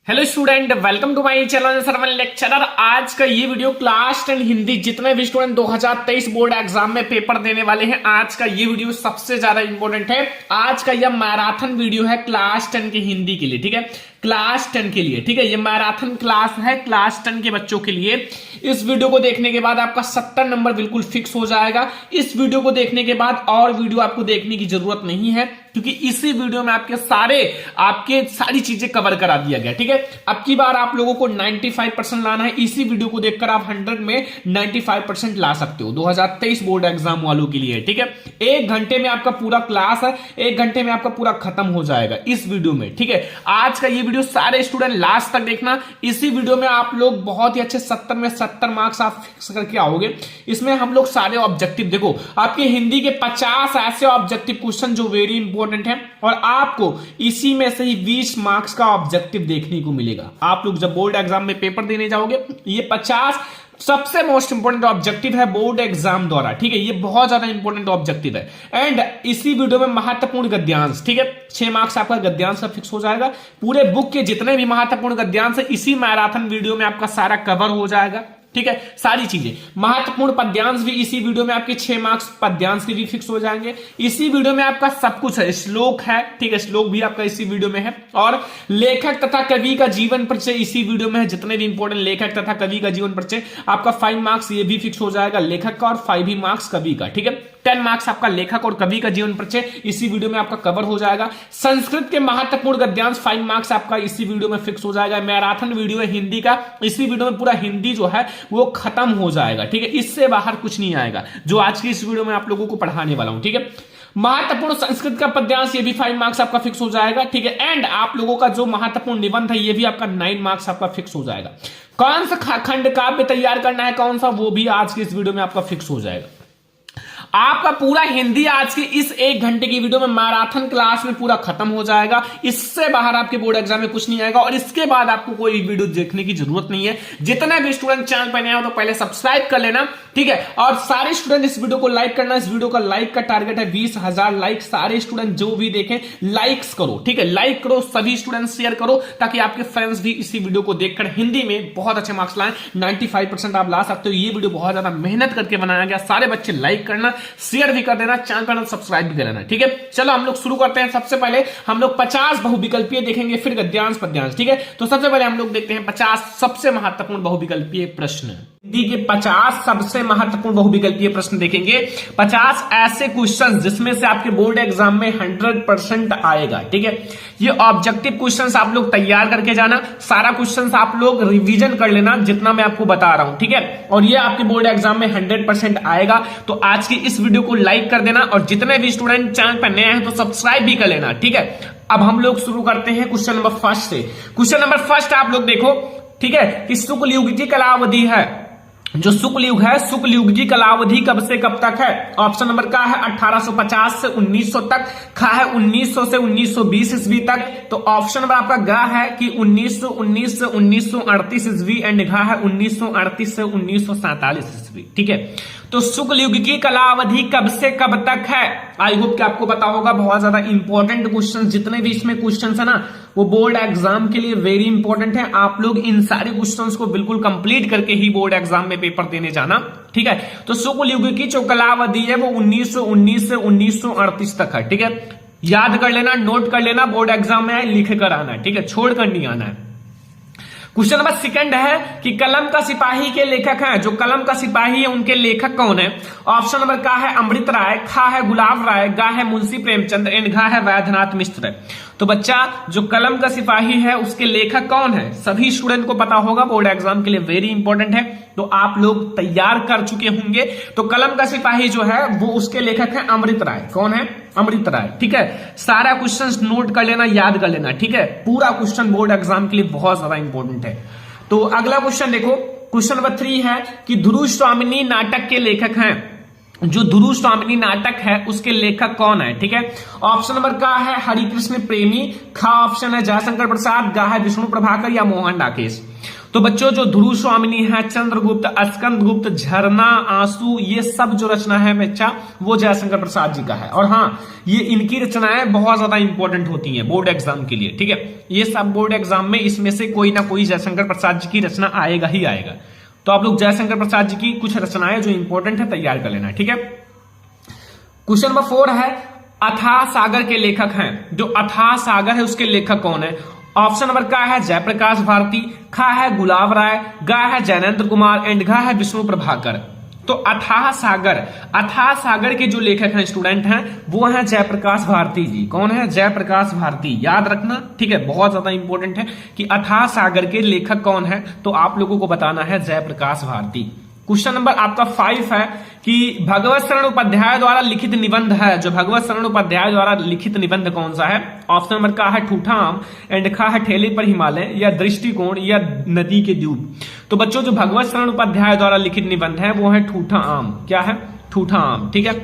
Hello student, welcome to my channel Sarvan lecturer. आज का ये वीडियो क्लास 10 हिंदी जितने भी स्टूडेंट 2023 बोर्ड एग्जाम में पेपर देने वाले हैं, आज का ये वीडियो सबसे ज्यादा इंपॉर्टेंट है। आज का यह मैराथन वीडियो है क्लास 10 की हिंदी के लिए, ठीक है, क्लास 10 के लिए, ठीक है। ये मैराथन क्लास है क्लास 10 के बच्चों के लिए। इस वीडियो को देखने के बाद आपका 70 नंबर बिल्कुल फिक्स हो जाएगा। इस वीडियो को देखने के बाद और वीडियो आपको देखने की जरूरत नहीं है, क्योंकि इसी वीडियो में आपके सारी चीजें कवर करा दिया गया, ठीक है। अब की बार आप लोगों को 95% लाना है। इसी वीडियो को देखकर आप 100 में 95% ला सकते हो 2023 बोर्ड एग्जाम वालों के लिए, ठीक है। 1 घंटे में आपका पूरा क्लास है, 1 घंटे में आपका पूरा खत्म हो जाएगा इस वीडियो में, ठीक है। आज का ये वीडियो सारे स्टूडेंट लास्ट तक देखना। इसी वीडियो में आप लोग बहुत ही अच्छे 70 में 70 मार्क्स आप फिक्स करके आओगे। इसमें हम लोग सारे ऑब्जेक्टिव, देखो आपके हिंदी के 50 ऐसे ऑब्जेक्टिव क्वेश्चन जो वेरी इंपॉर्टेंट है, और आपको इसी में से ही 20 मार्क्स का ऑब्जेक्टिव देखने को मिलेगा। आप लोग जब बोर्ड एग्जाम में पेपर देने जाओगे, ये 50 सबसे मोस्ट इंपोर्टेंट ऑब्जेक्टिव है बोर्ड एग्जाम द्वारा, ठीक है। ये बहुत ज्यादा इंपोर्टेंट ऑब्जेक्टिव है। एंड इसी वीडियो में महत्वपूर्ण गद्यांश, ठीक है, 6 मार्क्स आपका गद्यांश का फिक्स हो जाएगा। पूरे बुक के जितने भी महत्वपूर्ण गद्यांश है इसी मैराथन वीडियो में आपका सारा कवर हो जाएगा, ठीक है। सारी चीजें, महत्वपूर्ण पद्यांश भी इसी वीडियो में आपके 6 मार्क्स पद्यांश के भी फिक्स हो जाएंगे। इसी वीडियो में आपका सब कुछ है, श्लोक है, ठीक है, श्लोक भी आपका इसी वीडियो में है। और लेखक तथा कवि का जीवन परिचय इसी वीडियो में है। जितने भी इंपॉर्टेंट लेखक तथा कवि का जीवन परिचय, आपका 5 मार्क्स ये भी फिक्स हो जाएगा लेखक का, और 5 ही मार्क्स कवि का, ठीक है। 10 मार्क्स आपका लेखक और कवि का जीवन परिचय इसी वीडियो में आपका कवर हो जाएगा। संस्कृत के महत्वपूर्ण गद्यांश 5 मार्क्स आपका इसी वीडियो में फिक्स हो जाएगा। मैराथन वीडियो है हिंदी का, इसी वीडियो में पूरा हिंदी जो है वो खत्म हो जाएगा, ठीक है। इससे बाहर कुछ नहीं आएगा जो आज की इस वीडियो में आप लोगों को पढ़ाने वाला हूं, ठीक है। महत्वपूर्ण संस्कृत का पद्यांश ये भी 5 मार्क्स आपका फिक्स हो जाएगा, ठीक है। एंड आप लोगों का जो महत्वपूर्ण निबंध है ये भी आपका 9 मार्क्स आपका फिक्स हो जाएगा। कौन सा खंड काव्य तैयार करना है, कौन सा, वो भी आज की इस वीडियो में आपका फिक्स हो जाएगा। आपका पूरा हिंदी आज की इस 1 घंटे की वीडियो में मैराथन क्लास में पूरा खत्म हो जाएगा। इससे बाहर आपके बोर्ड एग्जाम में कुछ नहीं आएगा, और इसके बाद आपको कोई वीडियो देखने की जरूरत नहीं है। जितने भी स्टूडेंट चैनल पर नए हो तो पहले सब्सक्राइब कर लेना, ठीक है। और सारे स्टूडेंट इस वीडियो को लाइक करना। इस वीडियो का लाइक का टारगेट है 20,000 लाइक। सारे स्टूडेंट जो भी देखें लाइक्स करो, ठीक है, लाइक करो, सभी स्टूडेंट शेयर करो, ताकि आपके फ्रेंड्स भी इसी वीडियो को देखकर हिंदी में बहुत अच्छे मार्क्स लाएं। 95% आप ला सकते हो। ये वीडियो बहुत ज्यादा मेहनत करके बनाया गया। सारे बच्चे लाइक करना, शेयर भी कर देना, चैनल पर सब्सक्राइब भी कर लेना, ठीक है। चलो हम लोग शुरू करते हैं। सबसे पहले हम लोग 50 बहुविकल्पीय देखेंगे, फिर गद्यांश पद्यांश, ठीक है। तो सबसे पहले हम लोग देखते हैं 50 सबसे महत्वपूर्ण बहुविकल्पीय प्रश्न। हिंदी के 50 सबसे महत्वपूर्ण बहुविकल्पीय प्रश्न देखेंगे। 50 ऐसे क्वेश्चन जिसमें से आपके बोर्ड एग्जाम में 100% आएगा, ठीक है। ये ऑब्जेक्टिव क्वेश्चंस आप लोग तैयार करके जाना। सारा क्वेश्चंस आप लोग रिवीजन कर लेना जितना मैं आपको बता रहा हूं, ठीक है। और ये आपके बोर्ड एग्जाम में 100% आएगा। तो आज की इस वीडियो को लाइक कर देना, और जितने भी स्टूडेंट चैनल पर नए हैं तो सब्सक्राइब भी कर लेना, ठीक है। अब हम लोग शुरू करते हैं क्वेश्चन नंबर 1 से। क्वेश्चन नंबर 1 आप लोग देखो, ठीक है, कि शुक्ल युग की कालावधि है। जो शुक्ल युग है, शुक्ल युग की कालावधि कब से कब तक है? ऑप्शन नंबर का है 1850 से 1900 तक, खा है 1900 से 1920 ईस्वी तक। तो ऑप्शन नंबर आपका गा है कि 1919 से 1938 ईस्वी, एंड घा है 1938 से 1947 ईस्वी, ठीक है। तो शुक्ल युग की कालावधि कब से कब तक है? आई होप कि आपको पता होगा। बहुत ज्यादा इंपॉर्टेंट क्वेश्चन, जितने भी इसमें क्वेश्चन है ना, वो बोर्ड एग्जाम के लिए वेरी इंपॉर्टेंट है। आप लोग इन सारे क्वेश्चंस को बिल्कुल कंप्लीट करके ही बोर्ड एग्जाम में पेपर देने जाना, ठीक है। तो शुक्ल युग की जो कालावधि है वो 1919 से 1938 तक है, ठीक है। याद कर लेना, नोट कर लेना, बोर्ड एग्जाम में लिख कर आना, ठीक है, छोड़कर नहीं आना है। क्वेश्चन नंबर 2 है कि कलम का सिपाही के लेखक हैं। जो कलम का सिपाही है उनके लेखक कौन है? ऑप्शन नंबर का है अमृत राय, खा है गुलाब राय, गा है मुंशी प्रेमचंद, एंड घा है वैद्यनाथ मिश्र। तो बच्चा, जो कलम का सिपाही है उसके लेखक कौन है? सभी स्टूडेंट को पता होगा, बोर्ड एग्जाम के लिए वेरी इंपॉर्टेंट है। तो आप लोग तैयार कर चुके होंगे। तो कलम का सिपाही जो है वो उसके लेखक है अमृत राय। कौन है? अमृत राय, ठीक है। सारा क्वेश्चन नोट कर लेना, याद कर लेना, ठीक है। पूरा क्वेश्चन बोर्ड एग्जाम के लिए बहुत ज्यादा इंपॉर्टेंट है। तो अगला क्वेश्चन देखो, क्वेश्चन नंबर 3 है कि ध्रुव स्वामिनी नाटक के लेखक हैं। जो ध्रुव स्वामिनी नाटक है उसके लेखक कौन है, ठीक है। ऑप्शन नंबर का है हरिकृष्ण प्रेमी, खा ऑप्शन है जयशंकर प्रसाद, गा है विष्णु प्रभाकर या मोहन राकेश। तो तो बच्चों जो ध्रुव स्वामिनी है, चंद्रगुप्त, स्कंदगुप्त, झरना, आंसू, ये सब जो रचना है बच्चा वो जयशंकर प्रसाद जी का है। और हाँ, ये इनकी रचनाएं बहुत ज्यादा इंपॉर्टेंट होती हैं बोर्ड एग्जाम के लिए, ठीक है। ये सब बोर्ड एग्जाम में इसमें से कोई ना कोई जयशंकर प्रसाद जी की रचना आएगा ही आएगा। तो आप लोग जयशंकर प्रसाद जी की कुछ रचनाएं जो इंपॉर्टेंट है तैयार कर लेना, ठीक है। क्वेश्चन नंबर 4 है, अथाह सागर के लेखक हैं। जो अथाह सागर है उसके लेखक कौन है? ऑप्शन नंबर का है जयप्रकाश भारती, खा है गुलाब राय, गा है जैनेन्द्र कुमार एंड घा है विष्णु प्रभाकर। तो अथाह सागर के जो लेखक हैं स्टूडेंट हैं वो हैं जयप्रकाश भारती जी। कौन है? जयप्रकाश भारती, याद रखना, ठीक है। बहुत ज्यादा इंपॉर्टेंट है कि अथाह सागर के लेखक कौन है, तो आप लोगों को बताना है जयप्रकाश भारती। क्वेश्चन नंबर आपका 5 है कि भगवत शरण उपाध्याय द्वारा लिखित निबंध है। जो भगवत शरण उपाध्याय द्वारा लिखित निबंध कौन सा है? ऑप्शन नंबर का है ठूठा आम एंड खा है ठेले पर हिमालय या दृष्टिकोण या नदी के द्वीप। तो बच्चों जो भगवत शरण उपाध्याय द्वारा लिखित निबंध है वो है ठूठा आम। क्या है? ठूठा आम, ठीक है।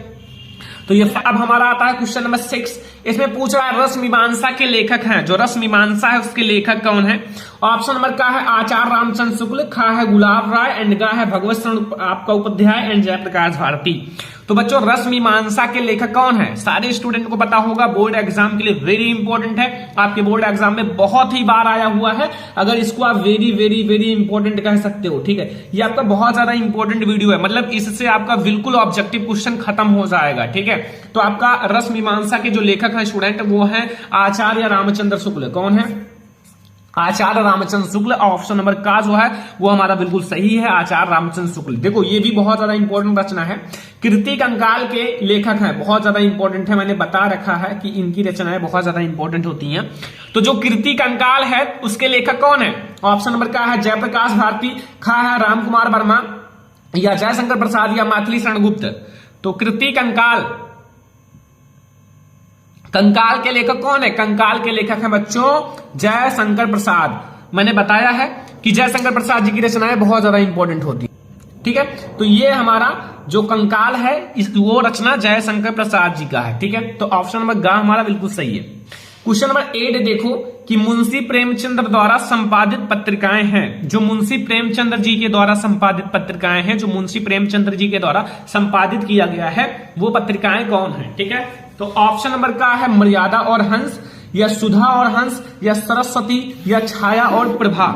तो ये अब हमारा आता है क्वेश्चन नंबर 6। इसमें पूछ रहा है रस मीमांसा के लेखक हैं। जो रस मीमांसा है उसके लेखक कौन है? ऑप्शन नंबर का है आचार्य रामचंद्र शुक्ल, खा है गुलाब राय एंड गा है भगवत शरण आपका उपाध्याय एंड जयप्रकाश भारती। तो बच्चों रस मीमांसा के लेखक कौन है? सारे स्टूडेंट को पता होगा, बोर्ड एग्जाम के लिए वेरी इंपॉर्टेंट है। आपके बोर्ड एग्जाम में बहुत ही बार आया हुआ है, अगर इसको आप वेरी वेरी वेरी इंपॉर्टेंट कह सकते हो, ठीक है। ये आपका बहुत ज्यादा इंपॉर्टेंट वीडियो है, मतलब इससे आपका बिल्कुल ऑब्जेक्टिव क्वेश्चन खत्म हो जाएगा, ठीक है। तो आपका रस मीमांसा के जो लेखक है स्टूडेंट वो है आचार्य रामचंद्र शुक्ल। कौन है? आचार्य रामचंद्र शुक्ल। ऑप्शन नंबर का जो है वो हमारा बिल्कुल सही है, आचार्य रामचंद्र शुक्ल। देखो ये भी बहुत ज्यादा इंपॉर्टेंट रचना है। कृति कंकाल के लेखक हैं, बहुत ज्यादा इंपॉर्टेंट है, मैंने बता रखा है कि इनकी रचनाएं बहुत ज्यादा इंपॉर्टेंट होती हैं। तो जो कृति कंकाल है उसके लेखक कौन है? ऑप्शन नंबर का है जयप्रकाश भारती, खा है राम कुमार वर्मा या जयशंकर प्रसाद या मैथिली शरण गुप्त। तो कृति कंकाल के लेखक कौन है? कंकाल के लेखक है बच्चों जयशंकर प्रसाद। मैंने बताया है कि जयशंकर प्रसाद जी की रचनाएं बहुत ज्यादा इंपॉर्टेंट होती है, ठीक है। तो ये हमारा जो कंकाल है वो रचना जयशंकर प्रसाद जी का है, ठीक है। तो ऑप्शन नंबर ग हमारा बिल्कुल सही है। क्वेश्चन नंबर 8 देखो कि मुंशी प्रेमचंद्र द्वारा संपादित पत्रिकाएं हैं। जो मुंशी प्रेमचंद्र जी के द्वारा संपादित पत्रिकाएं हैं, जो मुंशी प्रेमचंद्र जी के द्वारा संपादित किया गया है वो पत्रिकाएं कौन है, ठीक है। तो ऑप्शन नंबर का है मर्यादा और हंस या सुधा और हंस या सरस्वती या छाया और प्रभा।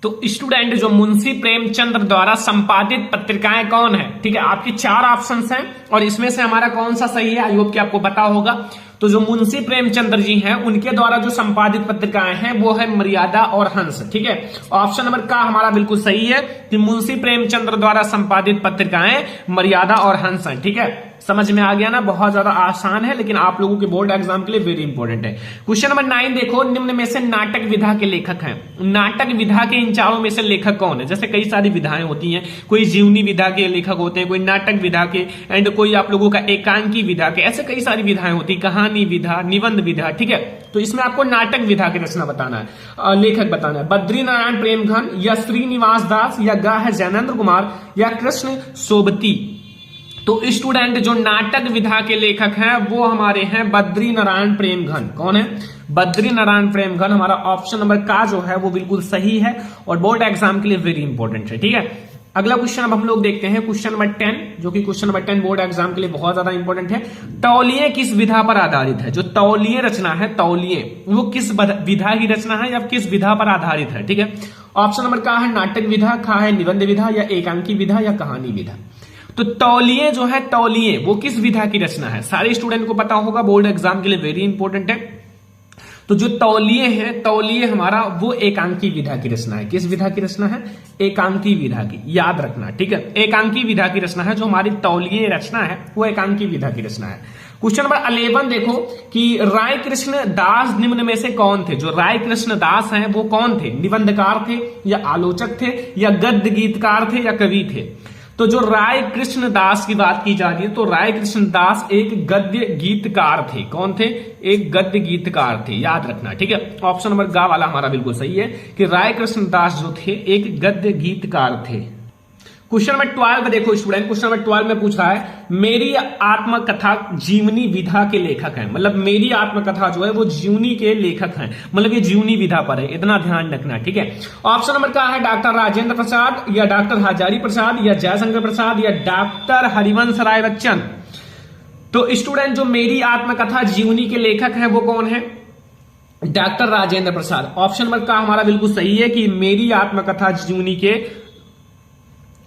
तो स्टूडेंट जो मुंशी प्रेमचंद्र द्वारा संपादित पत्रिकाएं कौन है, ठीक है। आपके 4 ऑप्शंस हैं और इसमें से हमारा कौन सा सही है आई होप कि आपको पता होगा। तो जो मुंशी प्रेमचंद्र जी हैं उनके द्वारा जो संपादित पत्रिकाएं हैं वो है मर्यादा और हंस, ठीक है। ऑप्शन नंबर का हमारा बिल्कुल सही है कि मुंशी प्रेमचंद्र द्वारा संपादित पत्रिकाएं मर्यादा और हंस हैं, ठीक है। समझ में आ गया ना? बहुत ज्यादा आसान है लेकिन आप लोगों के बोर्ड एग्जाम के लिए वेरी इंपॉर्टेंट है। क्वेश्चन नंबर 9 देखो, निम्न में से नाटक विधा के लेखक हैं। नाटक विधा के इन चारों में से लेखक कौन है? जैसे कई सारी विधाएं होती हैं, कोई जीवनी विधा के लेखक होते हैं, कोई नाटक विधा के एंड कोई आप लोगों का एकांकी विधा के, ऐसे कई सारी विधाएं होती है, कहानी विधा, निबंध विधा, ठीक है। तो इसमें आपको नाटक विधा की रचना बताना है, लेखक बताना है। बद्री नारायण प्रेमघन या श्रीनिवास दास या गा है जैनेन्द्र कुमार या कृष्ण सोबती। तो स्टूडेंट जो नाटक विधा के लेखक हैं वो हमारे हैं बद्री नारायण प्रेमघन। कौन है? बद्री नारायण प्रेमघन। हमारा ऑप्शन नंबर का जो है वो बिल्कुल सही है और बोर्ड एग्जाम के लिए वेरी इंपॉर्टेंट है, ठीक है। अगला क्वेश्चन अब हम लोग देखते हैं क्वेश्चन नंबर 10, जो कि क्वेश्चन नंबर 10 बोर्ड एग्जाम के लिए बहुत ज्यादा इंपॉर्टेंट है। तौलिए किस विधा पर आधारित है? जो तौलिए रचना है, तौलिए वो किस विधा की रचना है या किस विधा पर आधारित है, ठीक है। ऑप्शन नंबर का है नाटक विधा, खा है निबंध विधा या एकांकी विधा या कहानी विधा। तो तौलिए जो है, तौलिए वो किस विधा की रचना है? सारे स्टूडेंट को पता होगा, बोर्ड एग्जाम के लिए वेरी इंपॉर्टेंट है। तो जो तौलिए है, तौलिए हमारा वो एकांकी विधा की रचना है। किस विधा की रचना है? एकांकी विधा की, याद रखना, ठीक है। एकांकी विधा की रचना है जो हमारी तौलिए रचना है वो एकांकी विधा की रचना है। क्वेश्चन नंबर 11 देखो कि राय कृष्ण दास निम्न में से कौन थे? जो राय कृष्ण दास हैं वो कौन थे? निबंधकार थे या आलोचक थे या गद्य गीतकार थे या कवि थे? तो जो राय कृष्ण दास की बात की जा रही है तो राय कृष्ण दास एक गद्य गीतकार थे। कौन थे? एक गद्य गीतकार थे, याद रखना, ठीक है। ऑप्शन नंबर गा वाला हमारा बिल्कुल सही है कि राय कृष्ण दास जो थे एक गद्य गीतकार थे। क्वेश्चन नंबर 12 देखो स्टूडेंट, क्वेश्चन नंबर 12 में पूछ रहा है मेरी आत्मकथा जीवनी विधा के लेखक हैं। मतलब मेरी आत्मकथा जो है वो जीवनी के लेखक हैं, मतलब ये जीवनी विधा पर है, इतना ध्यान रखना, ठीक है। ऑप्शन नंबर क्या है, डॉक्टर राजेंद्र प्रसाद या डॉक्टर हजारी प्रसाद या जयशंकर प्रसाद या डॉक्टर हरिवंश राय बच्चन। तो स्टूडेंट जो मेरी आत्मकथा जीवनी के लेखक हैं वो कौन है, doctor Rajendra Prasad. Option number का हमारा बिल्कुल सही है कि मेरी आत्मकथा जीवनी के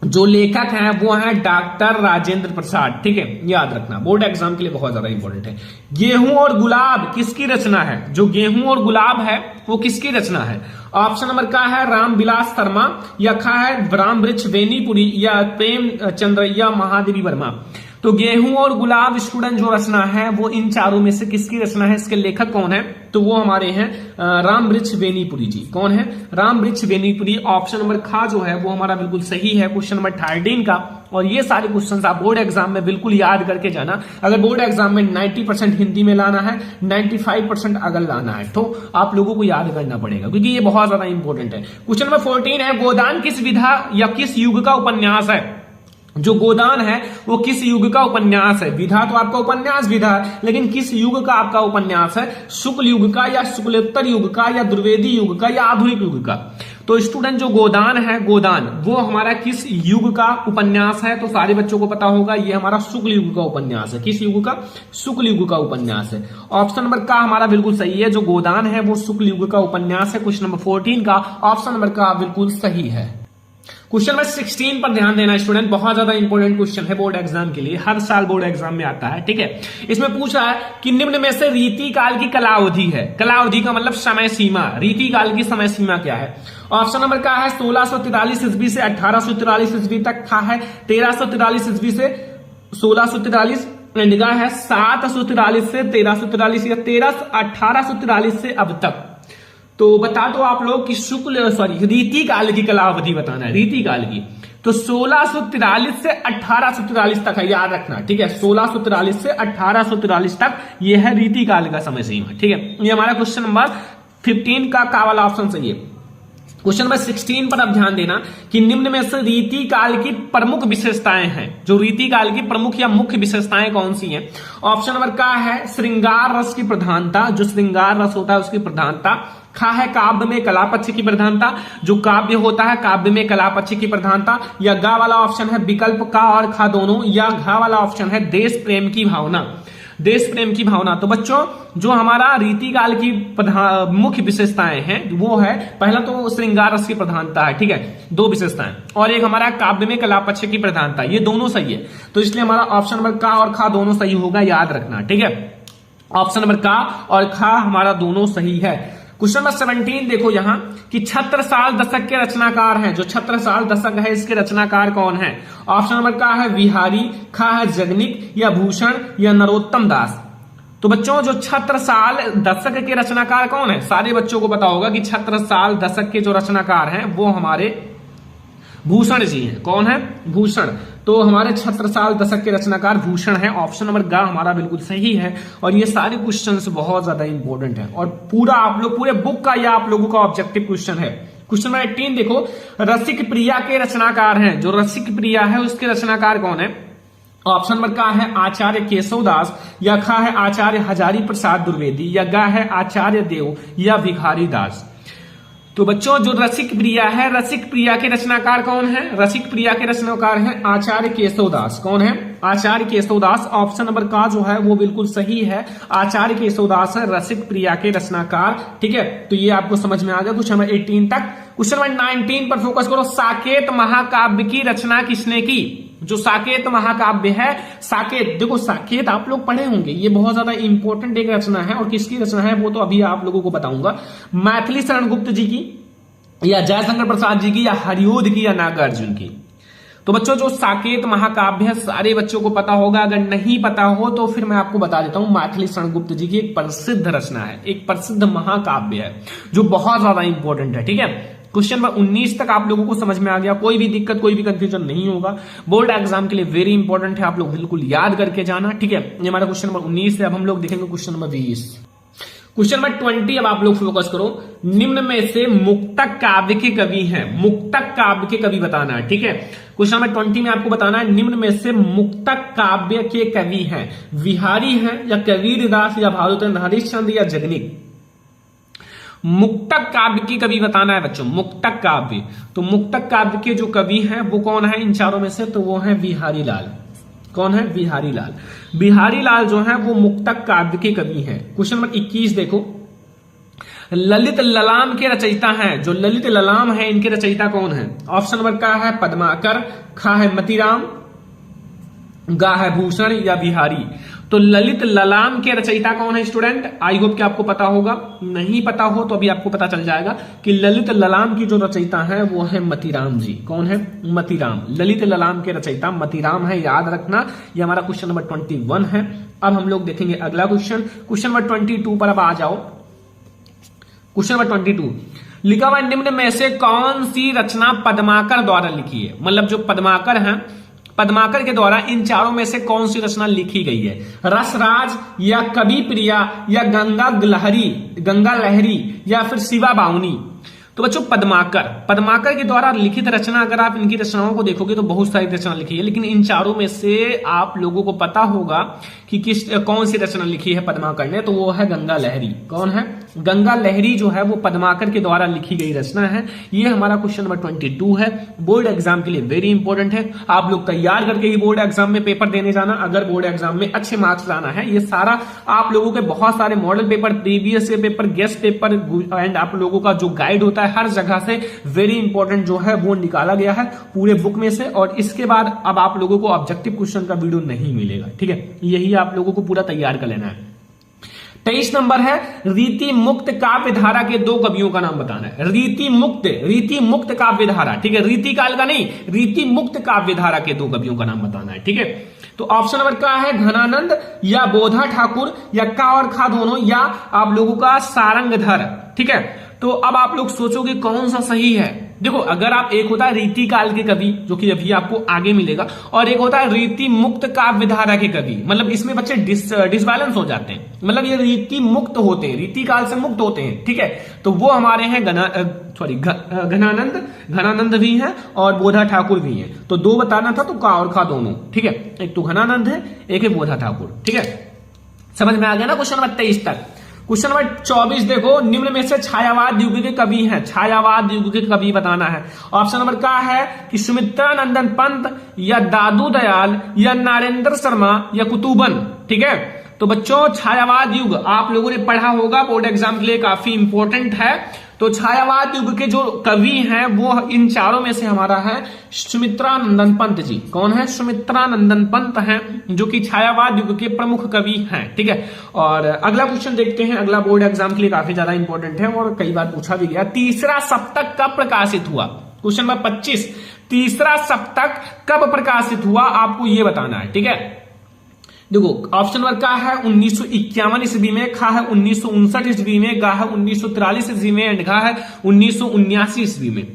जो लेखक हैं वो हैं डॉक्टर राजेंद्र प्रसाद, ठीक है, याद रखना, बोर्ड एग्जाम के लिए बहुत ज्यादा इंपॉर्टेंट है। गेहूं और गुलाब किसकी रचना है, जो गेहूं और गुलाब है वो किसकी रचना है। ऑप्शन नंबर का है रामविलास शर्मा या खा है रामवृक्ष बेनीपुरी या प्रेम चंद्रैया महादेवी वर्मा। तो गेहूं और गुलाब स्टूडेंट जो रचना है वो इन चारों में से किसकी रचना है, इसके लेखक कौन है, तो वो हमारे हैं रामवृक्ष बेनीपुरी जी। कौन है, रामवृक्ष बेनीपुरी। ऑप्शन नंबर खा जो है वो हमारा बिल्कुल सही है क्वेश्चन नंबर 13 का। और ये सारे क्वेश्चंस आप बोर्ड एग्जाम में बिल्कुल याद करके जाना। अगर बोर्ड एग्जाम में 90% हिंदी में लाना है, 95% अगर लाना है तो आप लोगों को याद करना पड़ेगा, क्योंकि ये बहुत ज्यादा इंपॉर्टेंट है। क्वेश्चन नंबर 14 है गोदान किस विधा या किस युग का उपन्यास है। जो गोदान है वो किस युग का उपन्यास है। विधा तो आपका उपन्यास विधा है, लेकिन किस युग का आपका उपन्यास है, शुक्ल युग का या शुक्लोत्तर युग का या द्विवेदी युग का या आधुनिक युग का। तो स्टूडेंट जो गोदान है, गोदान वो हमारा किस युग का उपन्यास है, तो सारे बच्चों को पता होगा ये हमारा शुक्ल युग का उपन्यास है। किस युग का, शुक्ल युग का उपन्यास है। ऑप्शन नंबर का हमारा बिल्कुल सही है, जो गोदान है वो शुक्ल युग का उपन्यास है। क्वेश्चन नंबर 14 का ऑप्शन नंबर का बिल्कुल सही है। क्वेश्चन नंबर 16 पर ध्यान देना स्टूडेंट, बहुत ज्यादा इंपॉर्टेंट क्वेश्चन है बोर्ड एग्जाम के लिए, हर साल बोर्ड एग्जाम में आता है, ठीक है। इसमें पूछ रहा है कि निम्न में से रीति काल की कलावधि है, कलावधि का मतलब समय सीमा, रीति काल की समय सीमा क्या है। ऑप्शन नंबर क्या है 1643 ईस्वी से 1843 ईस्वी तक, था है 1343 ईस्वी से 1643, एंड है 743 से 1343 या 1843 से अब तक। तो बता दो आप लोग कि रीति काल की कलावधि बताना है, रीति काल की। तो 1643 से 1843 तक है, याद रखना, ठीक है। 1643 से 1843 तक यह है रीति काल का समय सीमा, ठीक है। ये हमारा क्वेश्चन नंबर 15 का वाला ऑप्शन सही है। क्वेश्चन नंबर 16 पर अब ध्यान देना कि निम्न में से रीति काल की प्रमुख विशेषताएं हैं, जो रीति काल की प्रमुख या मुख्य विशेषताएं कौन सी हैं। ऑप्शन नंबर का है श्रृंगार रस की प्रधानता, जो श्रृंगार रस होता है उसकी प्रधानता। खा है काव्य में कला पक्ष की प्रधानता, जो काव्य होता है काव्य में कला पक्ष की प्रधानता। या गा वाला ऑप्शन है विकल्प का और खा दोनों, या घा वाला ऑप्शन है देश प्रेम की भावना, देश प्रेम की भावना। तो बच्चों जो हमारा रीति काल की मुख्य विशेषताएं हैं वो है, पहला तो श्रृंगार रस की प्रधानता है, ठीक है, 2 विशेषताएं, और एक हमारा काव्य में कला पक्ष की प्रधानता, ये दोनों सही है। तो इसलिए हमारा ऑप्शन नंबर का और खा दोनों सही होगा, याद रखना, ठीक है। ऑप्शन नंबर का और खा हमारा दोनों सही है। क्वेश्चन नंबर 17 देखो यहां कि छत्रसाल दशक के रचनाकार हैं, जो छत्रसाल दशक है इसके रचनाकार कौन है। ऑप्शन नंबर का है विहारी, खा है जगनिक या भूषण या नरोत्तम दास। तो बच्चों जो छत्रसाल दशक के रचनाकार कौन है, सारे बच्चों को पता होगा कि छत्रसाल दशक के जो रचनाकार हैं वो हमारे भूषण जी हैं। कौन है, भूषण। तो हमारे छत्रसाल दशक के रचनाकार भूषण है। ऑप्शन नंबर गा हमारा बिल्कुल सही है। और ये सारे क्वेश्चंस बहुत ज्यादा इंपॉर्टेंट है और पूरा आप लोग पूरे बुक का या आप लोगों का ऑब्जेक्टिव क्वेश्चन है। क्वेश्चन नंबर 18 देखो, रसिक प्रिया के रचनाकार हैं, जो रसिक प्रिया है उसके रचनाकार कौन है। ऑप्शन नंबर का है आचार्य केशवदास, या खा है आचार्य हजारी प्रसाद द्विवेदी, या गा है आचार्य देव या भिखारी दास। तो बच्चों जो रसिक प्रिया है, रसिक प्रिया के रचनाकार कौन है, रसिक प्रिया के रचनाकार है आचार्य केशवदास। कौन है, आचार्य केशवदास। ऑप्शन नंबर का जो है वो बिल्कुल सही है, आचार्य केशवदास है रसिक प्रिया के रचनाकार, ठीक है। तो ये आपको समझ में आ गया। क्वेश्चन नंबर 18 तक। क्वेश्चन नंबर 19 पर फोकस करो। साकेत महाकाव्य की रचना किसने की। जो साकेत महाकाव्य है, साकेत देखो, साकेत आप लोग पढ़े होंगे, ये बहुत ज्यादा इंपॉर्टेंट एक रचना है। और किसकी रचना है वो तो अभी आप लोगों को बताऊंगा। मैथिली शरण गुप्त जी की, या जयशंकर प्रसाद जी की, या हरिओध की, या नागार्जुन की। तो बच्चों जो साकेत महाकाव्य है सारे बच्चों को पता होगा, अगर नहीं पता हो तो फिर मैं आपको बता देता हूं। मैथिली शरण गुप्त जी की एक प्रसिद्ध रचना है, एक प्रसिद्ध महाकाव्य है जो बहुत ज्यादा इंपॉर्टेंट है, ठीक है। क्वेश्चन नंबर 19 तक आप लोगों को समझ में आ गया, कोई भी दिक्कत कोई भी कंफ्यूजन नहीं होगा। बोर्ड एग्जाम के लिए वेरी इंपॉर्टेंट है, आप लोग बिल्कुल याद करके जाना, ठीक है। ये हमारा क्वेश्चन नंबर 19 है। अब हम लोग देखेंगे क्वेश्चन नंबर 20। क्वेश्चन नंबर 20 अब आप लोग फोकस करो। निम्न में से मुक्तक काव्य के कवि हैं, मुक्तक काव्य के कवि बताना है, ठीक है। क्वेश्चन नंबर 20 में आपको बताना है निम्न में से मुक्तक काव्य के कवि हैं, विहारी हैं या कबीरदास या भारतेंद्र हरिश्चंद्र या जगनिक। मुक्तक काव्य की कवि बताना है बच्चों, मुक्तक काव्य। तो मुक्तक काव्य के जो कवि हैं वो कौन है इन चारों में से, तो वो है बिहारी लाल। कौन है? बिहारी लाल। बिहारी लाल जो है वो मुक्तक काव्य के कवि हैं। क्वेश्चन नंबर 21 देखो, ललित ललाम के रचयिता हैं, जो ललित ललाम है इनके रचयिता कौन है? ऑप्शन नंबर का है पद्माकर, खा है मतीराम, गा है भूषण या बिहारी। तो ललित ललाम के रचयिता कौन है स्टूडेंट? आई होप कि आपको पता होगा, नहीं पता हो तो अभी आपको पता चल जाएगा कि ललित ललाम की जो रचयिता है वो है मतीराम जी। कौन है? मतीराम। ललित ललाम के रचयिता मतीराम है, याद रखना। ये हमारा क्वेश्चन नंबर 21 है। अब हम लोग देखेंगे अगला क्वेश्चन, क्वेश्चन नंबर 22 पर अब आ जाओ। क्वेश्चन नंबर 22 लिखा हुआ निम्न में से कौन सी रचना पद्माकर द्वारा लिखी है? मतलब जो पद्माकर हैं, पद्माकर के द्वारा इन चारों में से कौन सी रचना लिखी गई है? रसराज या कवि प्रिया या गंगा लहरी या फिर शिवा बावनी। तो बच्चों पद्माकर के द्वारा लिखित रचना, अगर आप इनकी रचनाओं को देखोगे तो बहुत सारी रचना लिखी है, लेकिन इन चारों में से आप लोगों को पता होगा कि कौन सी रचना लिखी है पद्माकर ने, तो वो है गंगा लहरी। कौन है? गंगा लहरी जो है वो पद्माकर के द्वारा लिखी गई रचना है। ये हमारा क्वेश्चन नंबर 22 है। बोर्ड एग्जाम के लिए वेरी इंपॉर्टेंट है, आप लोग तैयार करके ही बोर्ड एग्जाम में पेपर देने जाना अगर बोर्ड एग्जाम में अच्छे मार्क्स लाना है। ये सारा आप लोगों के बहुत सारे model paper, previous paper, guest paper and आप लोगों का जो गाइड होता है हर जगह से वेरी इंपॉर्टेंट जो है वो निकाला गया है पूरे बुक में से। और इसके बाद अब आप लोगों को ऑब्जेक्टिव क्वेश्चन का वीडियो नहीं मिलेगा, ठीक है। यही आप लोगों को पूरा तैयार कर लेना है। 23 नंबर है रीति मुक्त काव्य धारा के दो कवियों का नाम बताना है। रीति मुक्त काव्य धारा, ठीक है, रीति काल का नहीं, रीति मुक्त काव्य धारा के दो कवियों का नाम बताना है, ठीक है। तो ऑप्शन नंबर का है घनानंद या बोधा ठाकुर या का और खा दोनों या आप लोगों का सारंगधर, ठीक है। तो अब आप लोग सोचोगे कौन सा सही है। देखो, अगर आप, एक होता है रीति काल के कवि जो कि अभी आपको आगे मिलेगा, और एक होता है रीति मुक्त काव्य धारा के कवि। मतलब इसमें बच्चे डिसबैलेंस हो जाते हैं, मतलब ये रीति मुक्त होते हैं, रीति काल से मुक्त होते हैं, ठीक है। तो वो हमारे हैं घनानंद भी हैं और बोधा ठाकुर भी हैं। तो दो बताना था, तो का और खा दोनों, ठीक है। एक तो घनानंद है, एक है बोधा ठाकुर, ठीक है। समझ में आ गया ना क्वेश्चन नंबर 23 तक। क्वेश्चन नंबर 24 देखो, निम्न में से छायावाद युग के कवि हैं, छायावाद युग के कवि बताना है। ऑप्शन नंबर का है कि सुमित्रानंदन पंत या दादू दयाल या नरेंद्र शर्मा या कुतुबन, ठीक है। तो बच्चों छायावाद युग आप लोगों ने पढ़ा होगा, बोर्ड एग्जाम के लिए काफी इंपॉर्टेंट है। तो छायावाद युग के जो कवि हैं वो इन चारों में से हमारा है सुमित्रानंदन पंत जी। कौन है? सुमित्रानंदन पंत हैं, जो कि छायावाद युग के प्रमुख कवि हैं, ठीक है। और अगला क्वेश्चन देखते हैं, अगला बोर्ड एग्जाम के लिए काफी ज्यादा इंपॉर्टेंट है और कई बार पूछा भी गया। तीसरा सप्तक कब प्रकाशित हुआ? क्वेश्चन नंबर 25, तीसरा सप्तक कब प्रकाशित हुआ आपको ये बताना है, ठीक है। देखो, ऑप्शन नंबर का है 1951 ईस्वी में, खा है 1959 ईस्वी में, गा है 1943 ईस्वी में एंड घा है 1979 ईस्वी में।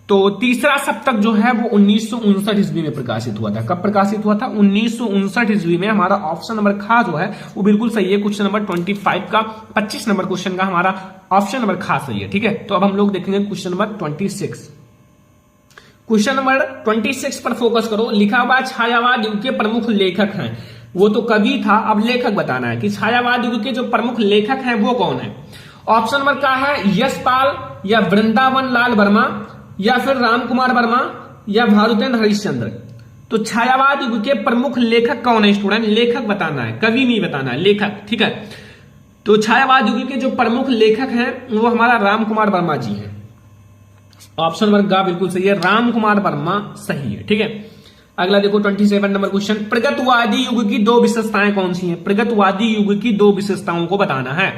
तो तीसरा सप्तक जो है वो 1959 ईस्वी में प्रकाशित हुआ था। कब प्रकाशित हुआ था? 1959 ईस्वी में। हमारा ऑप्शन नंबर खा जो है वो बिल्कुल सही है। क्वेश्चन नंबर 25 का 25 नंबर क्वेश्चन का हमारा ऑप्शन नंबर खा सही है, ठीक है। तो अब हम लोग देखेंगे क्वेश्चन नंबर 26। क्वेश्चन नंबर 26 पर फोकस करो। लिखा हुआ छायावाद युग के प्रमुख लेखक हैं, वो तो कवि था, अब लेखक बताना है कि छायावाद युग के जो प्रमुख लेखक हैं वो कौन है। ऑप्शन नंबर का है यशपाल या वृंदावन लाल वर्मा या फिर राम कुमार वर्मा या भारतेंद्र हरिश्चंद्र। तो छायावाद युग के प्रमुख लेखक कौन है स्टूडेंट? लेखक बताना है, कवि नहीं बताना है, लेखक, ठीक है। तो छायावाद युग के जो प्रमुख लेखक हैं वो हमारा राम कुमार वर्मा जी हैं। ऑप्शन नंबर गा बिल्कुल सही है, राम कुमार वर्मा सही है, ठीक है। अगला देखो 27 नंबर क्वेश्चन, प्रगतवादी युग की दो विशेषताएं कौन सी हैं? प्रगतवादी युग की दो विशेषताओं को बताना है।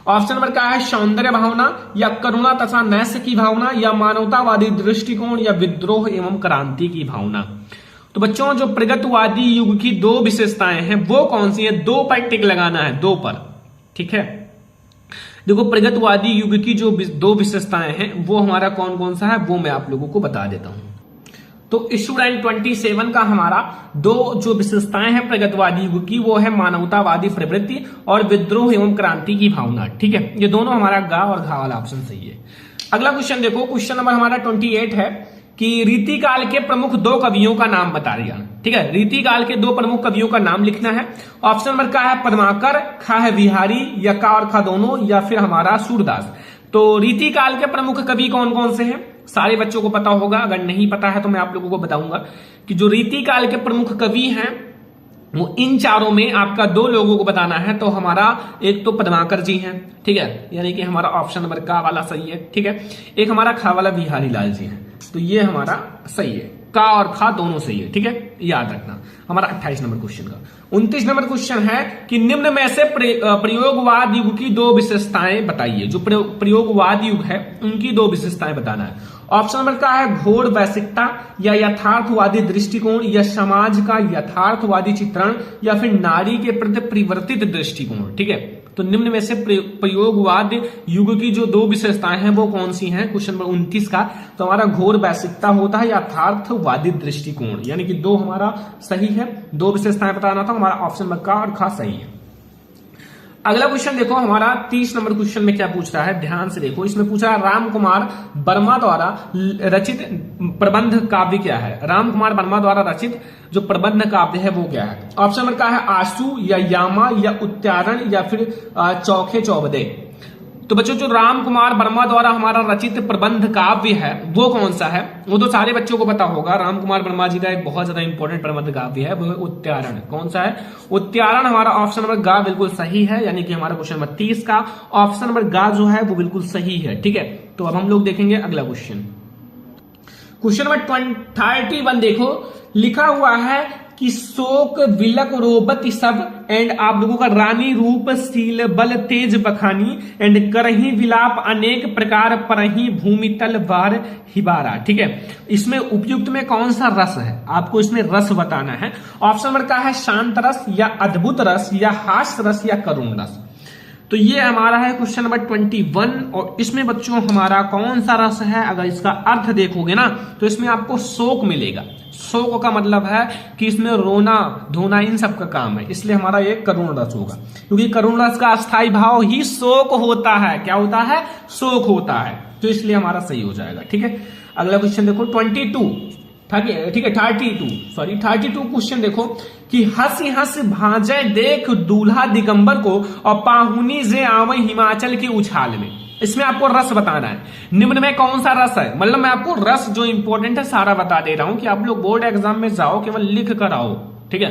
ऑप्शन नंबर का है सौंदर्य भावना या करुणा तथा नैस्य की भावना या मानवतावादी दृष्टिकोण या विद्रोह एवं क्रांति की भावना। तो बच्चों जो प्रगतवादी युग की दो विशेषताएं हैं वो कौन सी है? दो पर टिक लगाना है, दो पर, ठीक है। देखो, प्रगतवादी युग की जो दो विशेषताएं हैं वो हमारा कौन कौन सा है वो मैं आप लोगों को बता देता हूं। तो स्टूडेंट 27 का हमारा दो जो विशेषताएं हैं प्रगतिवादी युग की, वो है मानवतावादी प्रवृत्ति और विद्रोह एवं क्रांति की भावना। ठीक है, ये दोनों हमारा गा और घा वाला ऑप्शन सही है। अगला क्वेश्चन देखो, क्वेश्चन नंबर हमारा 28 है कि रीतिकाल के प्रमुख दो कवियों का नाम बता दिया। ठीक है, रीतिकाल के दो प्रमुख कवियों का नाम लिखना है। ऑप्शन नंबर का है पद्माकर, खा है बिहारी, या का और खा दोनों, या फिर हमारा सूरदास। तो रीतिकाल के प्रमुख कवि कौन कौन से हैं, सारे बच्चों को पता होगा। अगर नहीं पता है तो मैं आप लोगों को बताऊंगा कि जो रीतिकाल के प्रमुख कवि हैं वो इन चारों में आपका दो लोगों को बताना है। तो हमारा एक तो पद्माकर जी हैं, ठीक है, यानी कि हमारा ऑप्शन नंबर का वाला सही है। ठीक है, एक हमारा खा वाला बिहारी लाल जी हैं, तो ये हमारा सही है, का और खा दोनों सही है। ठीक है, याद रखना। हमारा 28 नंबर क्वेश्चन का 29 नंबर क्वेश्चन है कि निम्न में से प्रयोगवाद युग की दो विशेषताएं बताइए। जो प्रयोगवाद युग है उनकी दो विशेषताएं बताना है। ऑप्शन नंबर का है घोर वैश्विकता या यथार्थवादी दृष्टिकोण, या समाज का यथार्थवादी चित्रण, या फिर नारी के प्रति परिवर्तित दृष्टिकोण। ठीक है, तो निम्न में से प्रयोगवाद युग की जो दो विशेषताएं हैं वो कौन सी हैं, क्वेश्चन नंबर 29 का। तो हमारा घोर वैश्विकता होता है यथार्थवादी दृष्टिकोण, यानी कि दो हमारा सही है। दो विशेषताएं बताना था, हमारा ऑप्शन नंबर का और खा सही है। अगला क्वेश्चन देखो, हमारा 30 नंबर क्वेश्चन में क्या पूछ रहा है, ध्यान से देखो। इसमें पूछ रहा है राम कुमार वर्मा द्वारा रचित प्रबंध काव्य क्या है। राम कुमार वर्मा द्वारा रचित जो प्रबंध काव्य है वो क्या है। ऑप्शन नंबर का है आशु, या यामा, या उत्यारण, या फिर चौखे चौबदे। तो बच्चों जो राम कुमार वर्मा द्वारा हमारा रचित प्रबंध काव्य है वो कौन सा है, वो तो सारे बच्चों को पता होगा। राम कुमार वर्मा जी का एक बहुत ज्यादा इंपॉर्टेंट प्रबंध काव्य है, वो है उत्यारण। कौन सा है, उत्यारण। हमारा ऑप्शन नंबर गा बिल्कुल सही है, यानी कि हमारा क्वेश्चन नंबर 30 का ऑप्शन नंबर गा जो है वो बिल्कुल सही है। ठीक है, तो अब हम लोग देखेंगे अगला क्वेश्चन। क्वेश्चन नंबर 31 देखो, लिखा हुआ है कि शोक विलक रोबत सब एंड आप लोगों का रानी रूप शील बल तेज बखानी एंड करही विलाप अनेक प्रकार परही भूमि तल बार हिबारा। ठीक है, इसमें उपयुक्त में कौन सा रस है, आपको इसमें रस बताना है। ऑप्शन नंबर का है शांत रस, या अद्भुत रस, या हास्य रस, या करुण रस। तो ये हमारा है क्वेश्चन नंबर 21, और इसमें बच्चों हमारा कौन सा रस है, अगर इसका अर्थ देखोगे ना तो इसमें आपको शोक मिलेगा। शोक का मतलब है कि इसमें रोना धोना इन सब का काम है, इसलिए हमारा ये करुण रस होगा, क्योंकि करुण रस का अस्थायी भाव ही शोक होता है। क्या होता है, शोक होता है, तो इसलिए हमारा सही हो जाएगा। ठीक है, अगला क्वेश्चन देखो 32 क्वेश्चन देखो कि हंसी हंस भांजे देख दूल्हा दिगंबर को और पाहुनी जे आवे हिमाचल के उछाल में। इसमें आपको रस बताना है, निम्न में कौन सा रस है। मतलब मैं आपको रस जो इंपॉर्टेंट है सारा बता दे रहा हूं कि आप लोग बोर्ड एग्जाम में जाओ केवल लिख कर आओ। ठीक है,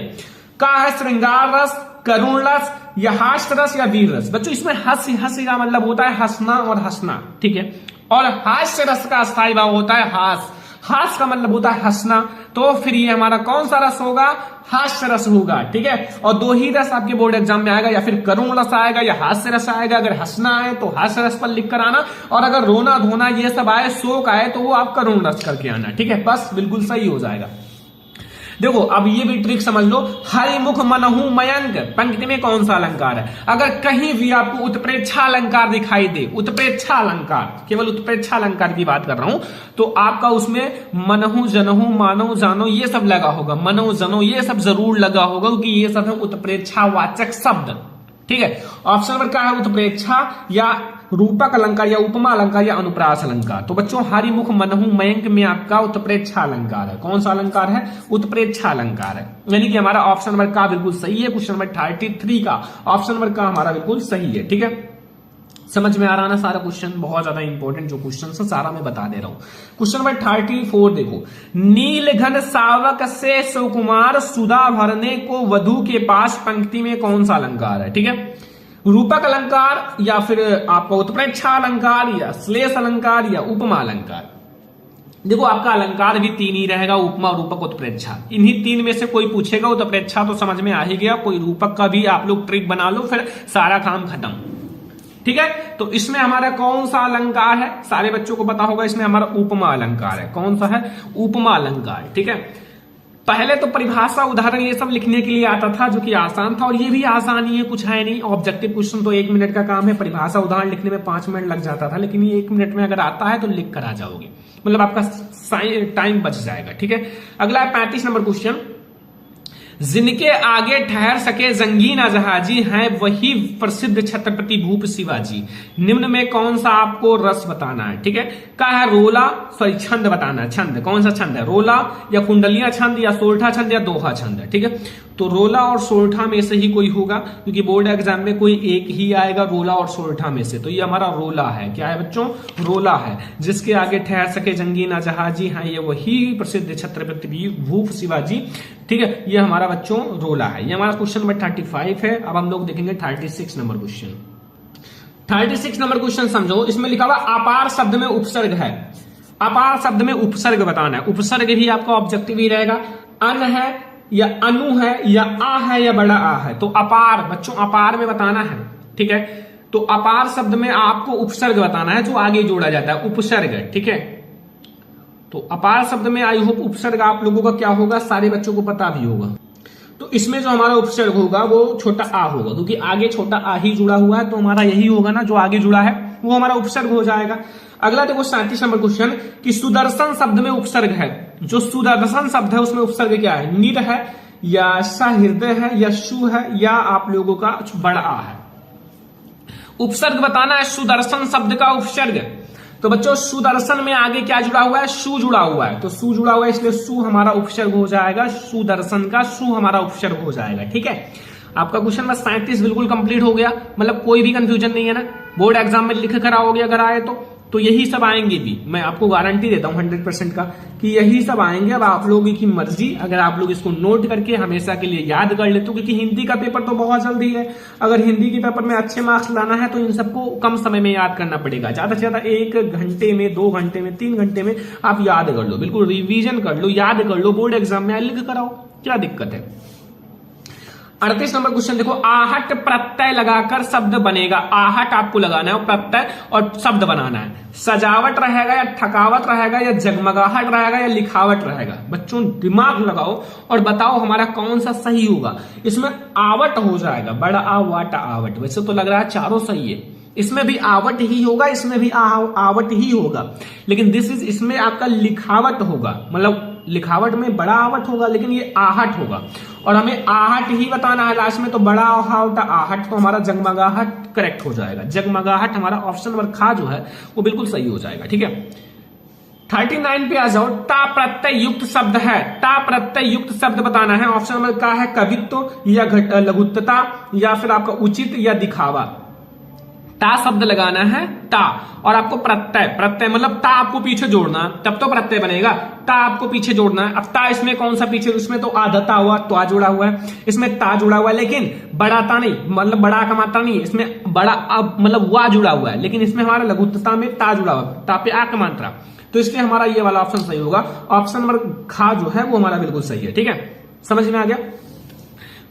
का है श्रृंगार रस, करुण रस, या हास्य रस, या वीर रस। बच्चों इसमें हंसी हंसी का मतलब होता है हंसना और हंसना। ठीक है, और हास्य रस का स्थायी भाव होता है हास, हास का मतलब होता है हंसना। तो फिर ये हमारा कौन सा रस होगा, हास्य रस होगा। ठीक है, और दो ही रस आपके बोर्ड एग्जाम में आएगा, या फिर करुण रस आएगा या हास्य रस आएगा। अगर हंसना आए तो हास्य रस पर लिख कर आना, और अगर रोना धोना ये सब आए, शोक आए, तो वो आप करुण रस करके आना। ठीक है, बस बिल्कुल सही हो जाएगा। देखो अब ये भी ट्रिक समझ लो, हरिमुख मनहु मयंक पंक्ति में कौन सा अलंकार है। अगर कहीं भी आपको उत्प्रेक्षा अलंकार दिखाई दे, उत्प्रेक्षा अलंकार, केवल उत्प्रेक्षा अलंकार की बात कर रहा हूं, तो आपका उसमें मनहु जनहु मानो जानो ये सब लगा होगा, मनो जनो ये सब जरूर लगा होगा, क्योंकि ये सब है उत्प्रेक्षावाचक शब्द। ठीक है, ऑप्शन नंबर क्या है, उत्प्रेक्षा या रूपक अलंकार, या उपमा अलंकार, या अनुप्रास अलंकार। तो बच्चों हरिमुख मनहु मयंक में आपका उत्प्रेक्षा अलंकार है। कौन सा अलंकार है, उत्प्रेक्षा अलंकार है, यानी कि हमारा ऑप्शन नंबर का बिल्कुल सही है। क्वेश्चन नंबर 33 का ऑप्शन नंबर का हमारा बिल्कुल सही है। ठीक है, समझ में आ रहा ना सारा क्वेश्चन, बहुत ज्यादा इंपॉर्टेंट जो क्वेश्चन है सारा मैं बता दे रहा हूं। क्वेश्चन नंबर 34 देखो, नील घन सावक से सुकुमार सुधा भरने को वधु के पास पंक्ति में कौन सा अलंकार है। ठीक है, रूपक अलंकार, या फिर आपका उत्प्रेक्षा अलंकार, या श्लेष अलंकार, या उपमा अलंकार। देखो आपका अलंकार भी तीन ही रहेगा, उपमा, रूपक, उत्प्रेक्षा। इन्हीं तीन में से कोई पूछेगा, उत्प्रेक्षा तो समझ में आ ही गया, कोई रूपक का भी आप लोग ट्रिक बना लो, फिर सारा काम खत्म। ठीक है, तो इसमें हमारा कौन सा अलंकार है, सारे बच्चों को पता होगा, इसमें हमारा उपमा अलंकार है। कौन सा है, उपमा अलंकार। ठीक है, पहले तो परिभाषा उदाहरण ये सब लिखने के लिए आता था, जो कि आसान था, और ये भी आसान ही है, कुछ है नहीं। ऑब्जेक्टिव क्वेश्चन तो 1 मिनट का काम है, परिभाषा उदाहरण लिखने में 5 मिनट लग जाता था, लेकिन ये 1 मिनट में अगर आता है तो लिख कर आ जाओगे, मतलब आपका टाइम बच जाएगा। ठीक है, अगला है 35 नंबर क्वेश्चन। जिनके आगे ठहर सके जंगीना जहाजी हैं वही प्रसिद्ध छत्रपति भूप शिवाजी। निम्न में कौन सा आपको रस बताना है? ठीक है, का है रोला, सॉरी छंद बताना है। छंद कौन सा छंद है? रोला या कुंडलिया छंद या सोरठा छंद या दोहा छंद है। ठीक है, तो रोला और सोरठा में से ही कोई होगा, क्योंकि बोर्ड एग्जाम में कोई एक ही आएगा रोला और सोरठा में से। तो ये हमारा रोला है। क्या है बच्चों? रोला है। जिसके आगे ठहर सके जंगीना जहाजी हैं ये वही प्रसिद्ध छत्रपति भूप शिवाजी। ठीक है, ये हमारा बच्चों रोला है। ये हमारा क्वेश्चन नंबर 35 है। अब हम लोग देखेंगे 36 नंबर क्वेश्चन। 36 नंबर क्वेश्चन समझो, इसमें लिखा हुआ अपार शब्द में उपसर्ग है। अपार शब्द में उपसर्ग बताना है। उपसर्ग भी आपका ऑब्जेक्टिव ही रहेगा। अन है या अनु है या आ है या बड़ा आ है। तो अपार बच्चों, अपार में बताना है। ठीक है, तो अपार शब्द में आपको उपसर्ग बताना है, जो आगे जोड़ा जाता है, उपसर्ग। ठीक है, तो अपार शब्द में आई होप उपसर्ग आप लोगों का क्या होगा, सारे बच्चों को पता भी होगा। तो इसमें जो हमारा उपसर्ग होगा वो छोटा आ होगा, क्योंकि आगे छोटा आ ही जुड़ा हुआ है, तो हमारा यही होगा ना, जो आगे जुड़ा है वो हमारा उपसर्ग हो जाएगा। अगला देखो 37 नंबर क्वेश्चन कि सुदर्शन शब्द में उपसर्ग है। जो सुदर्शन शब्द है उसमें उपसर्ग क्या है? निर है या सहृदय है या शु है या आप लोगों का बड़ा आ है। उपसर्ग बताना है सुदर्शन शब्द का उपसर्ग। तो बच्चों सुदर्शन में आगे क्या जुड़ा हुआ है? सु जुड़ा हुआ है। तो सु जुड़ा हुआ है, इसलिए सु हमारा उपसर्ग हो जाएगा। सुदर्शन का सु हमारा उपसर्ग हो जाएगा। ठीक है, आपका क्वेश्चन नंबर 37 बिल्कुल कंप्लीट हो गया, मतलब कोई भी कंफ्यूजन नहीं है ना। बोर्ड एग्जाम में लिख कर आओगे अगर आए तो यही सब आएंगे भी, मैं आपको गारंटी देता हूं 100% का कि यही सब आएंगे। अब आप लोगों की मर्जी, अगर आप लोग इसको नोट करके हमेशा के लिए याद कर लेते हो, क्योंकि हिंदी का पेपर तो बहुत जल्दी है। अगर हिंदी के पेपर में अच्छे मार्क्स लाना है तो इन सबको कम समय में याद करना पड़ेगा। ज्यादा से ज्यादा 1 घंटे में, 2 घंटे में, 3 घंटे में आप याद कर लो, बिल्कुल रिविजन कर लो, याद कर लो, बोर्ड एग्जाम में लिख कर आओ, क्या दिक्कत है। 38 नंबर क्वेश्चन देखो, आहट प्रत्यय लगाकर शब्द बनेगा। आहट आपको लगाना है और प्रत्यय और शब्द बनाना है। सजावट रहेगा या थकावट रहेगा या जगमगाहट रहेगा या लिखावट रहेगा। बच्चों दिमाग लगाओ और बताओ हमारा कौन सा सही होगा। इसमें आवट हो जाएगा, बड़ा आवट आवट। वैसे तो लग रहा है चारों सही है, इसमें भी आवट ही होगा, इसमें भी आवट ही होगा, लेकिन इसमें आपका लिखावट होगा, मतलब लिखावट में बड़ा आवट होगा, लेकिन ये आहट होगा और हमें आहट ही बताना है लास्ट में। तो बड़ा आहट आहट, तो हमारा जगमगाहट करेक्ट हो जाएगा। जगमगाहट हमारा ऑप्शन नंबर खा जो है वो बिल्कुल सही हो जाएगा। ठीक है, 39 पे आ जाओ। ता प्रत्यय युक्त शब्द है। ता प्रत्यय युक्त शब्द बताना है। ऑप्शन नंबर का है कवित्व या लघुत्तता या फिर आपका उचित या दिखावा। ता शब्द लगाना है, ता, और आपको प्रत्यय मतलब ता आपको पीछे जोड़ना, तब तो प्रत्यय बनेगा। ता आपको पीछे जोड़ना है। अब ता इसमें कौन सा पीछे? इसमें तो आधता हुआ, त्वा जुड़ा हुआ है, इसमें ता जुड़ा हुआ है, लेकिन बड़ा ता नहीं, मतलब बड़ा का मात्रा नहीं, इसमें बड़ा मतलब वा जुड़ा हुआ है, लेकिन इसमें हमारा लघुत्तता में ता जुड़ा हुआ है, ता पे आ का मात्रा, तो इसलिए हमारा ये वाला ऑप्शन सही होगा। ऑप्शन नंबर खा जो है वो हमारा बिल्कुल सही है। ठीक है, समझ में आ गया।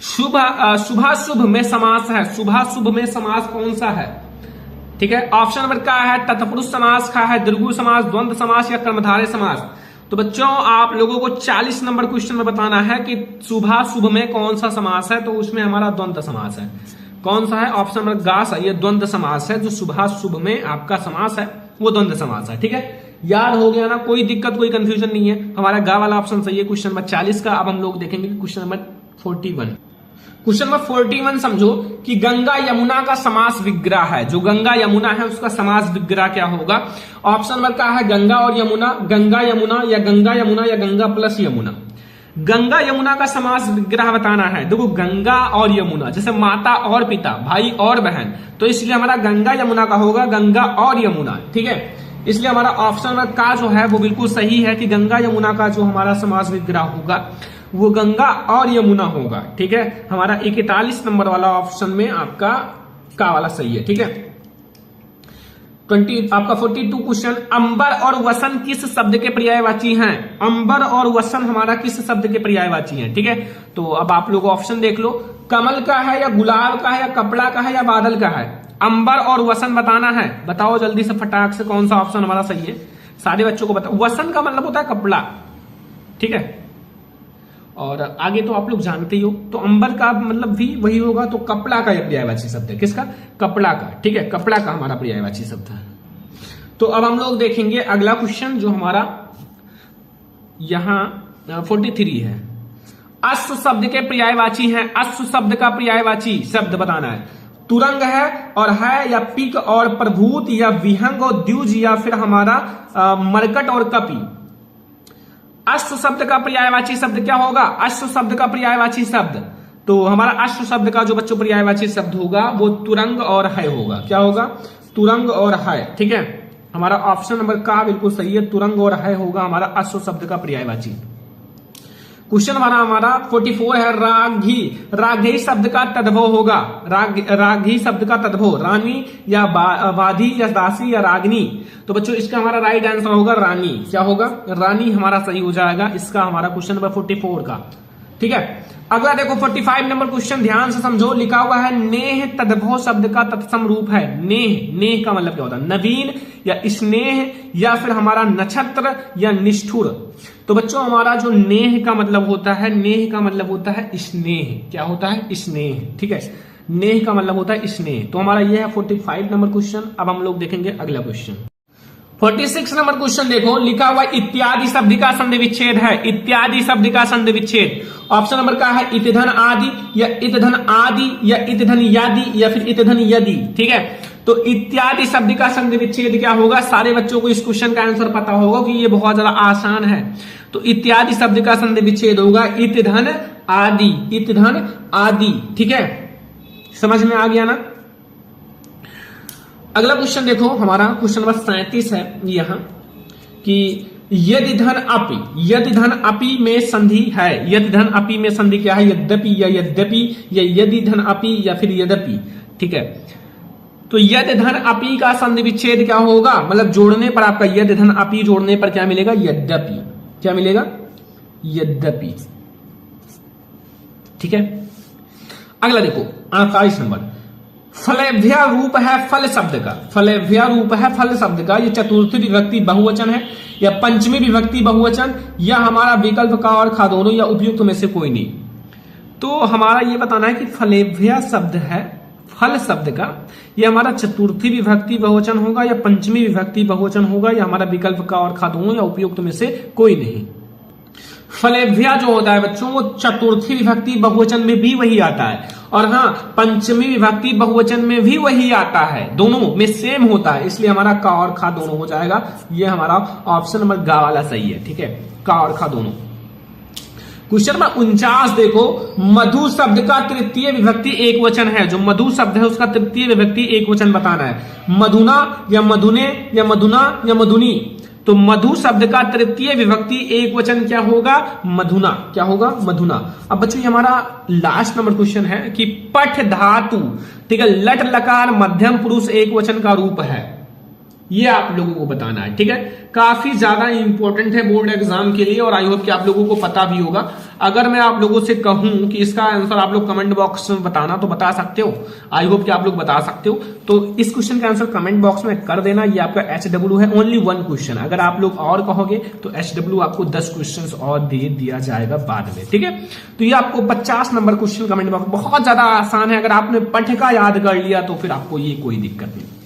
शुभाशुभ में समास है। शुभाशुभ में समास कौन सा है? ठीक है, ऑप्शन नंबर का है तत्पुरुष समास का है, दीर्घु समास, द्वंद्व समास या कर्मधारय समास। तो बच्चों आप लोगों को 40 नंबर क्वेश्चन में बताना है कि शुभाशुभ में कौन सा समास है। तो उसमें हमारा द्वंद्व समास है। कौन सा है? ऑप्शन नंबर गा सही है, द्वंद्व समास है। जो शुभाशुभ में आपका समास है वो द्वंद्व समास है। ठीक है, याद हो गया ना, कोई दिक्कत कोई कंफ्यूजन नहीं है। हमारा गा वाला ऑप्शन सही है क्वेश्चन नंबर 40 का। अब हम लोग देखेंगे क्वेश्चन नंबर 41। क्वेश्चन नंबर 41 समझो कि गंगा यमुना का समास विग्रह है। जो गंगा यमुना है उसका समास विग्रह क्या होगा? ऑप्शन नंबर का है गंगा और यमुना, गंगा यमुना या गंगा यमुना या गंगा प्लस यमुना। गंगा यमुना का समास विग्रह बताना है। देखो गंगा और यमुना, जैसे माता और पिता, भाई और बहन, तो इसलिए हमारा गंगा यमुना का होगा गंगा और यमुना। ठीक है, इसलिए हमारा ऑप्शन नंबर का जो है वो बिल्कुल सही है कि गंगा यमुना का जो हमारा समास विग्रह होगा वो गंगा और यमुना होगा। ठीक है, हमारा 41 नंबर वाला ऑप्शन में आपका का वाला सही है। ठीक है, 42 क्वेश्चन, अंबर और वसन किस शब्द के पर्यायवाची हैं? अंबर और वसन हमारा किस शब्द के पर्यायवाची हैं? ठीक है, तो अब आप लोग ऑप्शन देख लो, कमल का है या गुलाब का है या कपड़ा का है या बादल का है। अंबर और वसन बताना है, बताओ जल्दी से फटाक से कौन सा ऑप्शन हमारा सही है। सारे बच्चों को बताओ। वसन का मतलब होता है कपड़ा। ठीक है, और आगे तो आप लोग जानते ही हो। तो अंबर का मतलब भी वही होगा, तो कपड़ा का पर्यायवाची शब्द है। किसका? कपड़ा का। ठीक है, कपड़ा का हमारा पर्यायवाची शब्द है। तो अब हम लोग देखेंगे अगला क्वेश्चन जो हमारा यहां 43 है। अश्व शब्द के पर्यायवाची हैं। अश्व शब्द का पर्यायवाची शब्द बताना है। तुरंग है और है या पिक और प्रभूत या विहंग और द्विज या फिर हमारा मरकट और कपि। अश्व शब्द का पर्यायवाची शब्द क्या होगा? अश्व शब्द का पर्यायवाची शब्द, तो हमारा अश्व शब्द का जो बच्चों पर्यायवाची शब्द होगा वो तुरंग और है होगा। क्या होगा? तुरंग और है। ठीक है, हमारा ऑप्शन नंबर का बिल्कुल सही है, तुरंग और है होगा हमारा अश्व शब्द का पर्यायवाची। क्वेश्चन हमारा 44 है। राघी। राघी शब्द का तद्भव होगा। राघी शब्द का तद्भव रानी या वाधी या दासी या रागनी। तो बच्चों इसका हमारा राइट आंसर होगा रानी। क्या होगा? रानी हमारा सही हो जाएगा इसका हमारा क्वेश्चन नंबर 44 का। ठीक है, अगला देखो 45 नंबर क्वेश्चन, ध्यान से समझो। लिखा हुआ है नेह तद्भव शब्द का तत्सम रूप है। नेह, नेह का मतलब क्या होता है? नवीन या स्नेह या फिर हमारा नक्षत्र या निष्ठुर। तो बच्चों हमारा जो नेह का मतलब होता है, नेह का मतलब होता है स्नेह। क्या होता है? स्नेह। ठीक है, नेह का मतलब होता है स्नेह। तो हमारा यह है 45 नंबर क्वेश्चन। अब हम लोग देखेंगे अगला क्वेश्चन 46 नंबर क्वेश्चन। देखो लिखा हुआ इत्यादि शब्द का संधि विच्छेद है। इत्यादि शब्द का संधि विच्छेद ऑप्शन नंबर का है इतधन आदि या इतधन आदि या इतधन यादि या फिर इतधन यदि। ठीक है, तो इत्यादि शब्द का संधि विच्छेद क्या होगा? सारे बच्चों को इस क्वेश्चन का आंसर पता होगा कि ये बहुत ज्यादा आसान है। तो इत्यादि शब्द का संधि विच्छेद होगा इतधन आदि। इतधन आदि। ठीक है, समझ में आ गया ना? अगला क्वेश्चन देखो हमारा क्वेश्चन नंबर 37 है यहां कि यदि धन अपि, यदि धन अपि में संधि है। यदि धन अपि में संधि क्या है? यद्यपि या यद्यपि या यदि धन अपि या फिर यद्यपि। ठीक है, तो यदि धन अपि का संधि विच्छेद क्या होगा? मतलब जोड़ने पर आपका यदि धन अपि जोड़ने पर क्या मिलेगा? यद्यपि। क्या मिलेगा? यद्यपि। ठीक है, अगला देखो 48 नंबर। फलेभ्य रूप है फल शब्द का। फलेभ्य रूप है फल शब्द का। ये चतुर्थी विभक्ति बहुवचन है या पंचमी विभक्ति बहुवचन या हमारा विकल्प का और खा दोनों या उपयुक्त में से कोई नहीं। तो हमारा ये बताना है कि फलेभ्य शब्द है फल शब्द का, ये हमारा चतुर्थी विभक्ति बहुवचन होगा या पंचमी विभक्ति बहुवचन होगा या हमारा विकल्प का और खा दोनों या उपयुक्त में से कोई नहीं। फलेभ्य जो होता है बच्चों वो चतुर्थी विभक्ति बहुवचन में भी वही आता है और हाँ पंचमी विभक्ति बहुवचन में भी वही आता है, दोनों में सेम होता है, इसलिए हमारा का और खा दोनों हो जाएगा। ये हमारा ऑप्शन नंबर गा वाला सही है। ठीक है, का और खा दोनों। क्वेश्चन नंबर 49 देखो, मधु शब्द का तृतीय विभक्ति एक वचन है। जो मधु शब्द है उसका तृतीय विभक्ति एक वचन बताना है। मधुना या मधुने या मधुना या मधुनी। तो मधु शब्द का तृतीय विभक्ति एक वचन क्या होगा? मधुना। क्या होगा? मधुना। अब बच्चों हमारा लास्ट नंबर क्वेश्चन है कि पठ धातु, ठीक है, लट लकार मध्यम पुरुष एक वचन का रूप है, ये आप लोगों को बताना है। ठीक है, काफी ज्यादा इंपॉर्टेंट है बोर्ड एग्जाम के लिए और आई होप कि आप लोगों को पता भी होगा। अगर मैं आप लोगों से कहूं कि इसका आंसर आप लोग कमेंट बॉक्स में बताना तो बता सकते हो, आई होप कि आप लोग बता सकते हो। तो इस क्वेश्चन का आंसर कमेंट बॉक्स में कर देना। ये आपका HW है, ओनली 1 क्वेश्चन। अगर आप लोग और कहोगे तो HW आपको 10 क्वेश्चन और दे दिया जाएगा बाद में। ठीक है, तो ये आपको 50 नंबर क्वेश्चन कमेंट बॉक्स, बहुत ज्यादा आसान है। अगर आपने पठिका याद कर लिया तो फिर आपको ये कोई दिक्कत नहीं।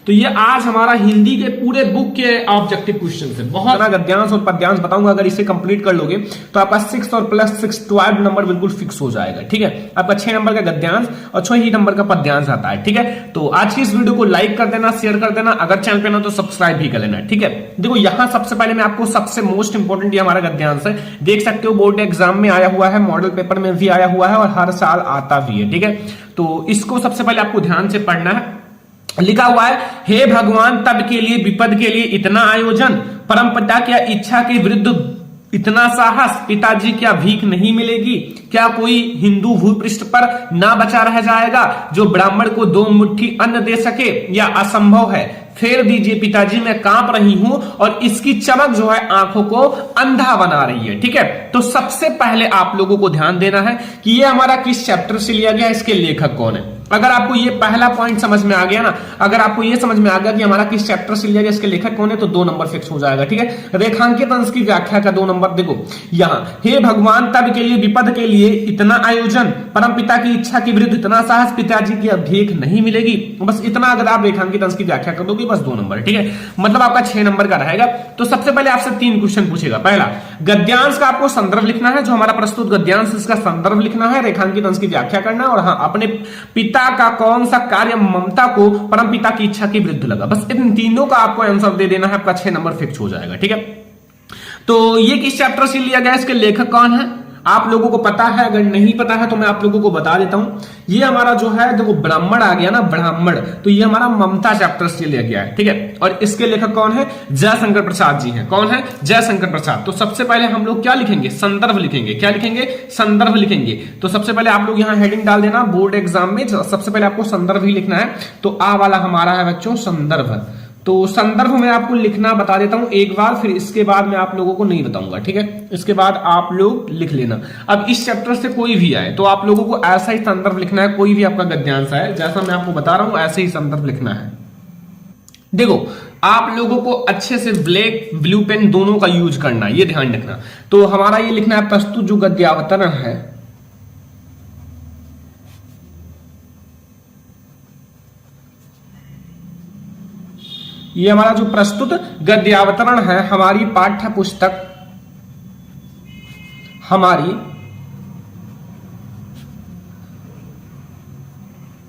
तो ये आज हमारा हिंदी के पूरे बुक के ऑब्जेक्टिव क्वेश्चन है। बहुत गद्यांश और पद्यांश बताऊंगा, अगर इसे कंप्लीट कर लोगे तो आपका 6 और +6 12 नंबर बिल्कुल फिक्स हो जाएगा। ठीक है, आपका 6 नंबर का गद्यांश और 6 ही नंबर का पद्यांश आता है। ठीक है, तो आज की इस वीडियो को लाइक कर देना, शेयर कर देना, अगर चैनल पे ना तो सब्सक्राइब भी कर लेना। ठीक है, देखो यहां सबसे पहले मैं आपको सबसे मोस्ट इंपोर्टेंट ये हमारा गद्यांश है, देख सकते हो बोर्ड एग्जाम में आया हुआ है, मॉडल पेपर में भी आया हुआ है और हर साल आता भी है। ठीक है, तो इसको सबसे पहले आपको ध्यान से पढ़ना है। लिखा हुआ है, हे भगवान तब के लिए विपद के लिए इतना आयोजन, परम पिता क्या इच्छा के विरुद्ध इतना साहस, पिताजी क्या भीख नहीं मिलेगी, क्या कोई हिंदू भूपृष्ठ पर ना बचा रह जाएगा जो ब्राह्मण को 2 मुट्ठी अन्न दे सके, या असंभव है, फेर दीजिए पिताजी मैं कांप रही हूं और इसकी चमक जो है आंखों को अंधा बना रही है। ठीक है, तो सबसे पहले आप लोगों को ध्यान देना है कि ये हमारा किस चैप्टर से लिया गया, इसके लेखक कौन है। अगर आपको ये पहला पॉइंट समझ में आ गया ना, अगर आपको ये समझ में आ गया कि हमारा किस चैप्टर से लिया गया, इसके लेखक कौन है, तो 2 नंबर फिक्स हो जाएगा। ठीक है, रेखांकित अंश की व्याख्या का 2 नंबर। देखो यहां, हे भगवान तब के लिए विपद के लिए इतना आयोजन, परम पिता की इच्छा के विरुद्ध इतना साहस, पिताजी की अब भीख नहीं मिलेगी। बस इतना अगर आप रेखांकित अंश की व्याख्या कर दोगे, बस 2 नंबर। ठीक है, मतलब आपका 6 नंबर का रहेगा। तो सबसे पहले आपसे 3 क्वेश्चन पूछेगा। पहला, गद्यांश का आपको संदर्भ लिखना है, जो हमारा प्रस्तुत गद्यांश इसका संदर्भ लिखना है, रेखांकित अंश की व्याख्या करना है, और हाँ, अपने पिता का कौन सा कार्य ममता को परम पिता की इच्छा के विरुद्ध लगा। बस इन तीनों का आपको आंसर दे देना है, आपका 6 नंबर फिक्स हो जाएगा। ठीक है, तो ये किस चैप्टर से लिया गया, इसके लेखक कौन है आप लोगों को पता है? अगर नहीं पता है तो मैं आप लोगों को बता देता हूं। ये हमारा जो है, देखो ब्राह्मण आ गया ना, ब्राह्मण, तो ये हमारा ममता चैप्टर से लिया गया है। ठीक है, और इसके लेखक कौन है? जयशंकर प्रसाद जी हैं। कौन है? जयशंकर प्रसाद। तो सबसे पहले हम लोग क्या लिखेंगे? संदर्भ लिखेंगे। क्या लिखेंगे? संदर्भ लिखेंगे। तो सबसे पहले आप लोग यहां हेडिंग डाल देना, बोर्ड एग्जाम में सबसे पहले आपको संदर्भ ही लिखना है। तो आ वाला हमारा है बच्चों संदर्भ। तो संदर्भ में आपको लिखना बता देता हूं एक बार, फिर इसके बाद मैं आप लोगों को नहीं बताऊंगा। ठीक है, इसके बाद आप लोग लिख लेना। अब इस चैप्टर से कोई भी आए तो आप लोगों को ऐसा ही संदर्भ लिखना है। कोई भी आपका गद्यांश है, जैसा मैं आपको बता रहा हूं ऐसे ही संदर्भ लिखना है। देखो, आप लोगों को अच्छे से ब्लैक ब्लू पेन दोनों का यूज करना है, ये ध्यान रखना। तो हमारा ये लिखना है, प्रस्तुत जो गद्यावतरण है, ये हमारा जो प्रस्तुत गद्यावतरण है, हमारी पाठ्य पुस्तक, हमारी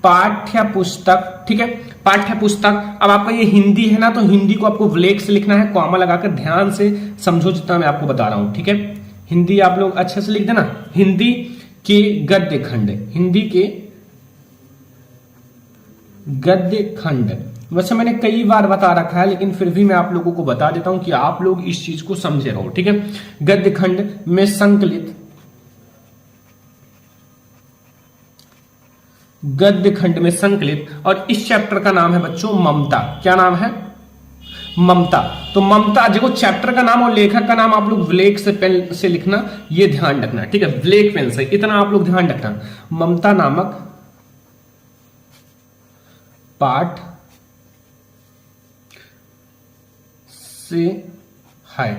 पाठ्य पुस्तक। ठीक है, पाठ्य पुस्तक। अब आपका ये हिंदी है ना, तो हिंदी को आपको ब्लैक से लिखना है, कॉमा लगाकर। ध्यान से समझो जितना मैं आपको बता रहा हूं। ठीक है, हिंदी आप लोग अच्छे से लिख देना। हिंदी के गद्य खंड, हिंदी के गद्य खंड। वैसे मैंने कई बार बता रखा है, लेकिन फिर भी मैं आप लोगों को बता देता हूं कि आप लोग इस चीज को समझे रहो। ठीक है, गद्य खंड में संकलित, गद्य खंड में संकलित, और इस चैप्टर का नाम है बच्चों ममता। क्या नाम है? ममता। तो ममता, देखो चैप्टर का नाम और लेखक का नाम आप लोग ब्लैक से पेन से लिखना, ये ध्यान रखना। ठीक है, ब्लैक पेन से, इतना आप लोग ध्यान रखना। ममता नामक पाठ से है,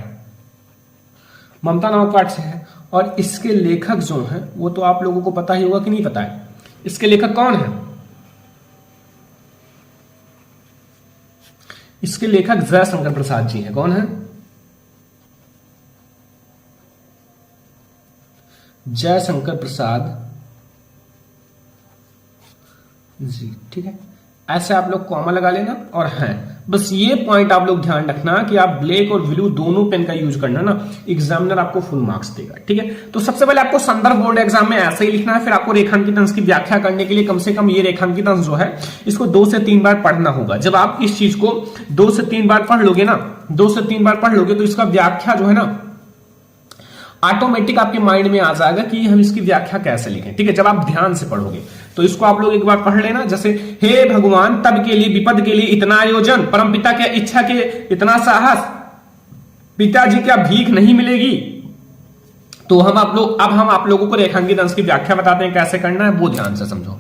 ममता नामक पाठ से है। और इसके लेखक जो हैं वो तो आप लोगों को पता ही होगा कि नहीं पता है। इसके लेखक कौन है? इसके लेखक जयशंकर प्रसाद जी हैं। कौन है? जयशंकर प्रसाद जी। ठीक है, ऐसे आप लोग कॉमा लगा लेना। और हैं, बस ये पॉइंट आप लोग ध्यान रखना कि आप ब्लैक और ब्लू दोनों पेन का यूज करना ना, एग्जामिनर आपको फुल मार्क्स देगा। ठीक है, तो सबसे पहले आपको संदर्भ बोर्ड एग्जाम में ऐसे ही लिखना है। फिर आपको रेखांकित अंश की व्याख्या करने के लिए कम से कम ये रेखांकित अंश जो है, इसको 2 से 3 बार पढ़ना होगा। जब आप इस चीज को 2 से 3 बार पढ़ लोगे ना, 2 से 3 बार पढ़ लोगे, तो इसका व्याख्या जो है ना, ऑटोमेटिक आपके माइंड में आ जाएगा कि हम इसकी व्याख्या कैसे लिखें। ठीक है, जब आप ध्यान से पढ़ोगे तो इसको आप लोग एक बार पढ़ लेना। जैसे, हे भगवान तब के लिए विपद के लिए इतना आयोजन, परम पिता के इच्छा के इतना साहस, पिताजी क्या भीख नहीं मिलेगी। तो हम आप लोगों को रेखांकित अंश की व्याख्या बताते हैं कैसे करना है, वो ध्यान से समझो।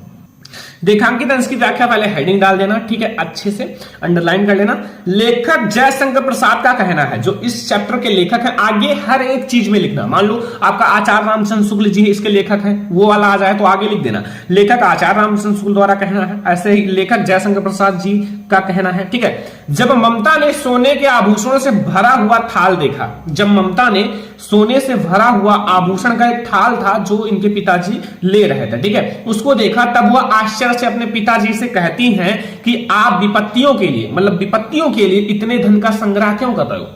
रेखांकित अंश की व्याख्या पहले हेडिंग डाल देना। ठीक है, अच्छे से अंडरलाइन कर लेना। लेखक जयशंकर प्रसाद का कहना है, जो इस चैप्टर के लेखक है। आगे हर एक चीज में लिखना। मान लो आपका आचार्य रामचंद्र शुक्ल जी इसके लेखक हैं, वो वाला आ जाए तो आगे लिख देना, लेखक आचार्य रामचंद्र शुक्ल द्वारा कहना है। ऐसे ही लेखक जयशंकर प्रसाद जी का कहना है। ठीक है, जब ममता ने सोने के आभूषणों से भरा हुआ थाल देखा, जब ममता ने सोने से भरा हुआ आभूषण का एक थाल था जो इनके पिताजी ले रहे थे, ठीक है, उसको देखा, तब वह आश्चर्य से अपने पिताजी से कहती हैं कि आप विपत्तियों के लिए, मतलब विपत्तियों के लिए इतने धन का संग्रह क्यों कर रहे हो।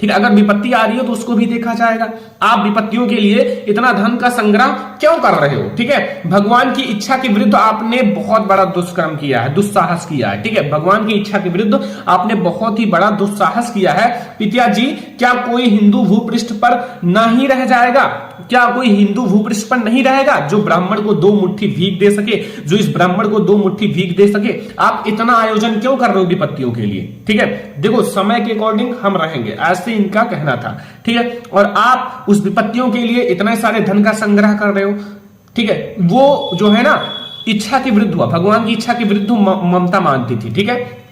ठीक है, अगर विपत्ति आ रही हो तो उसको भी देखा जाएगा। आप विपत्तियों के लिए इतना धन का संग्रह क्यों कर रहे हो। ठीक है, भगवान की इच्छा के विरुद्ध आपने बहुत बड़ा दुष्कर्म किया है, दुस्साहस किया है। ठीक है, भगवान की इच्छा के विरुद्ध आपने बहुत ही बड़ा दुस्साहस किया है। पिताजी, क्या कोई हिंदू भूपृष्ठ पर नहीं रह जाएगा? क्या कोई हिंदू भूपृष्ठ पर नहीं रहेगा जो ब्राह्मण को 2 मुट्ठी भीख दे सके, जो इस ब्राह्मण को 2 मुट्ठी भीख दे सके? आप इतना आयोजन क्यों कर रहे हो विपत्तियों के लिए। ठीक है, देखो समय के अकॉर्डिंग हम रहेंगे, ऐसे इनका कहना था। ठीक है, और आप उस विपत्तियों के लिए इतने सारे धन का संग्रह कर रहे हो। ठीक है, वो जो है ना, इच्छा के विरुद्ध हुआ, भगवान की इच्छा के विरुद्ध ममता मानती थी। ठीक है,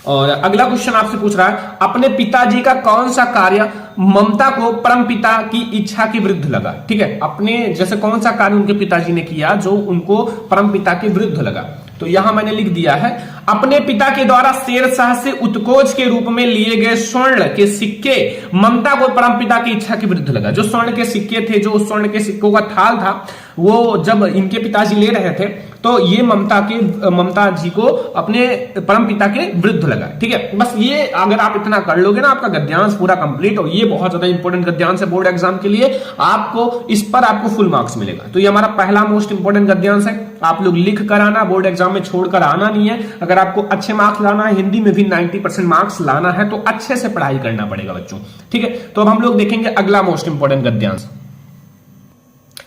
और अगला क्वेश्चन आपसे पूछ रहा है, अपने पिताजी का कौन सा कार्य ममता को परम पिता की इच्छा के विरुद्ध लगा। ठीक है, अपने जैसे कौन सा कार्य उनके पिताजी ने किया जो उनको परम पिता के विरुद्ध लगा। तो यहां मैंने लिख दिया है, अपने पिता के द्वारा शेरशाह से उत्कोच के रूप में लिए गए स्वर्ण के सिक्के ममता को परमपिता की इच्छा के विरुद्ध लगा। जो स्वर्ण के सिक्के थे, जो स्वर्ण के सिक्कों का थाल था, वो जब इनके पिताजी ले रहे थे तो ये ममता जी को अपने परमपिता के विरुद्ध लगा। ठीक है, बस ये अगर आप इतना कर लोगे ना, आपका गद्यांश पूरा कंप्लीट हो। ये बहुत ज्यादा इंपॉर्टेंट गद्यांश है बोर्ड एग्जाम के लिए, आपको इस पर आपको फुल मार्क्स मिलेगा। तो ये हमारा पहला मोस्ट इंपॉर्टेंट गद्यांश है। आप लोग लिख कर आना, बोर्ड एग्जाम में छोड़कर आना नहीं है। अगर आपको अच्छे मार्क्स लाना है, हिंदी में भी 90% मार्क्स लाना है, तो अच्छे से पढ़ाई करना पड़ेगा बच्चों। ठीक है, तो अब हम लोग देखेंगे अगला मोस्ट इंपॉर्टेंट गद्यांश।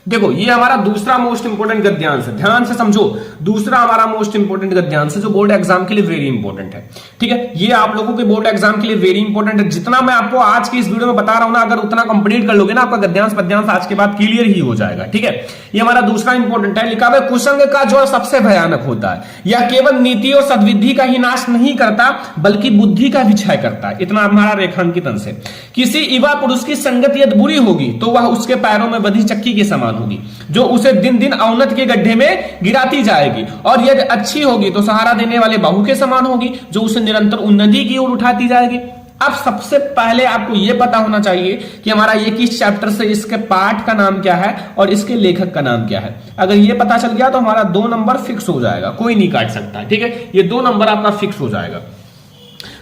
देखो, ये हमारा दूसरा मोस्ट इंपोर्टेंट गद्यांश है, ध्यान से समझो। दूसरा हमारा मोस्ट इंपोर्टेंट गद्यांश है जो बोर्ड एग्जाम के लिए वेरी इंपॉर्टेंट है। ठीक है, ये आप लोगों के बोर्ड एग्जाम के लिए वेरी इंपॉर्टेंट है। जितना मैं आपको आज की इस वीडियो में बता रहा हूं ना, अगर उतना कंप्लीट कर लोगे ना, आपका गद्यांश पद्यांश आज के बाद क्लियर ही हो जाएगा। ठीक है, ये हमारा दूसरा इंपॉर्टेंट है। लिखा हुआ है, कुसंग का ज्वर सबसे भयानक होता है। यह केवल नीति और सद्विधि का ही नाश नहीं करता, बल्कि बुद्धि का भी क्षय करता है। इतना हमारा रेखांकित अंश है। किसी युवा पुरुष की संगत यदि बुरी होगी तो वह उसके पैरों में बंधी चक्की के समान होगी, जो उसे दिन दिन अवनत के गड्ढे में गिराती जाएगी, और यदि अच्छी होगी तो सहारा देने वाले बहू के समान होगी, जो उसे निरंतर उन्नति की ओर उठाती जाएगी। अब सबसे पहले आपको यह पता होना चाहिए कि हमारा ये किस चैप्टर से, इसके पाठ का नाम क्या है और इसके लेखक का नाम क्या है। अगर ये पता चल गया तो हमारा 2 नंबर फिक्स हो जाएगा, कोई नहीं काट सकता। ठीक है, ये 2 नंबर आपका फिक्स हो जाएगा।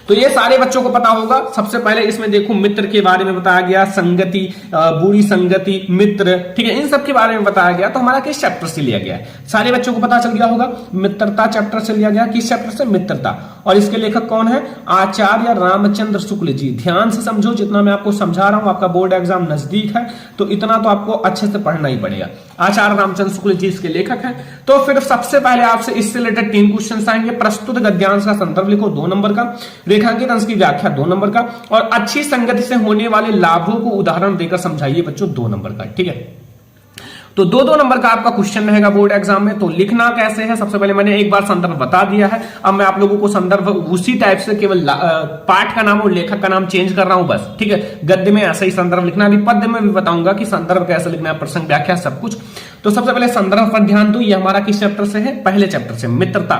तो ये सारे बच्चों को पता होगा। सबसे पहले इसमें देखो, मित्र के बारे में बताया गया, संगति, बुरी संगति, मित्र, ठीक है, इन सब के बारे में बताया गया। तो हमारा किस चैप्टर से लिया गया है, सारे बच्चों को पता चल गया होगा। मित्रता चैप्टर से लिया गया। किस चैप्टर से? मित्रता। और इसके लेखक कौन है? आचार्य रामचंद्र शुक्ल जी। ध्यान से समझो, जितना मैं आपको समझा रहा हूं, आपका बोर्ड एग्जाम नजदीक है तो इतना तो आपको अच्छे से पढ़ना ही पड़ेगा। आचार्य रामचंद्र शुक्ल जी इसके लेखक हैं। तो फिर सबसे पहले आपसे इससे रिलेटेड 3 क्वेश्चन आएंगे। प्रस्तुत गद्यांश का संदर्भ लिखो 2 नंबर का, रेखांकित अंश की व्याख्या 2 नंबर का, और अच्छी संगति से होने वाले लाभों को उदाहरण देकर समझाइए बच्चों 2 नंबर का। ठीक है, तो 2-2 नंबर का आपका क्वेश्चन रहेगा बोर्ड एग्जाम में। तो लिखना कैसे है, सबसे पहले मैंने एक बार संदर्भ बता दिया है। अब मैं आप लोगों को संदर्भ उसी टाइप से, केवल पाठ का नाम और लेखक का नाम चेंज कर रहा हूं बस। ठीक है, गद्य में ऐसा ही संदर्भ लिखना, अभी पद्य में भी बताऊंगा कि संदर्भ कैसे लिखना है, प्रसंग व्याख्या सब कुछ। तो सबसे पहले संदर्भ पर ध्यान दो। ये हमारा किस चैप्टर से है? पहले चैप्टर से, मित्रता।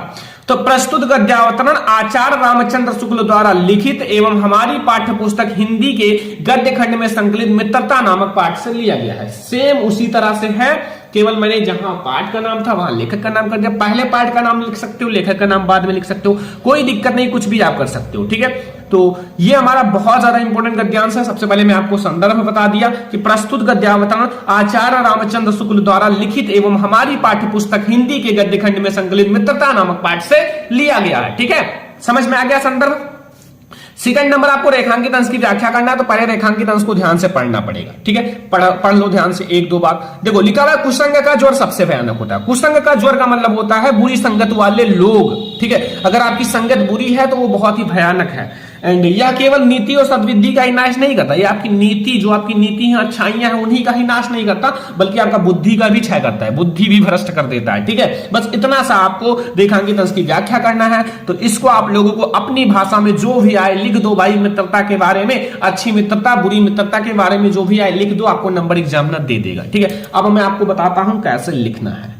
तो प्रस्तुत गद्यावतरण आचार्य रामचंद्र शुक्ल द्वारा लिखित एवं हमारी पाठ्य पुस्तक हिंदी के गद्य खंड में संकलित मित्रता नामक पाठ से लिया गया है। सेम उसी तरह से है, केवल मैंने जहां पाठ का नाम था वहां लेखक का नाम कर दिया। पहले पाठ का नाम लिख सकते हो, लेखक का नाम बाद में लिख सकते हो, कोई दिक्कत नहीं, कुछ भी आप कर सकते हो। ठीक है, तो ये हमारा बहुत ज्यादा इंपॉर्टेंट गद्यांश है। सबसे पहले मैं आपको संदर्भ बता दिया कि प्रस्तुत गद्यावतरण आचार्य रामचंद्र शुक्ल द्वारा लिखित एवं हमारी पाठ्य पुस्तक हिंदी के गद्य खंड में संकलित मित्रता नामक पाठ से लिया गया है। ठीक है, समझ में आ गया संदर्भ। सेकंड नंबर, आपको रेखांकित अंश की व्याख्या करना है, तो पहले रेखांकित अंश को ध्यान से पढ़ना पड़ेगा। ठीक है, पढ़ लो ध्यान से 1-2 बार। देखो, लिखा हुआ है, कुसंग का ज्वर सबसे भयानक होता है। कुसंग का ज्वर का मतलब होता है बुरी संगत वाले लोग। ठीक है, अगर आपकी संगत बुरी है तो वो बहुत ही भयानक है। एंड यह केवल नीति और सद्विधि का ही नाश नहीं करता, यह आपकी नीति, जो आपकी नीति है, अच्छाइयां हैं, उन्हीं का ही नाश नहीं करता, बल्कि आपका बुद्धि का भी क्षय करता है, बुद्धि भी भ्रष्ट कर देता है। ठीक है, बस इतना सा आपको रेखांकित अंश की व्याख्या करना है। तो इसको आप लोगों को अपनी भाषा में जो भी आए लिख दो भाई। मित्रता के बारे में, अच्छी मित्रता, बुरी मित्रता के बारे में जो भी आए लिख दो, आपको नंबर एग्जामिनर दे देगा। ठीक है, अब मैं आपको बताता हूं कैसे लिखना है।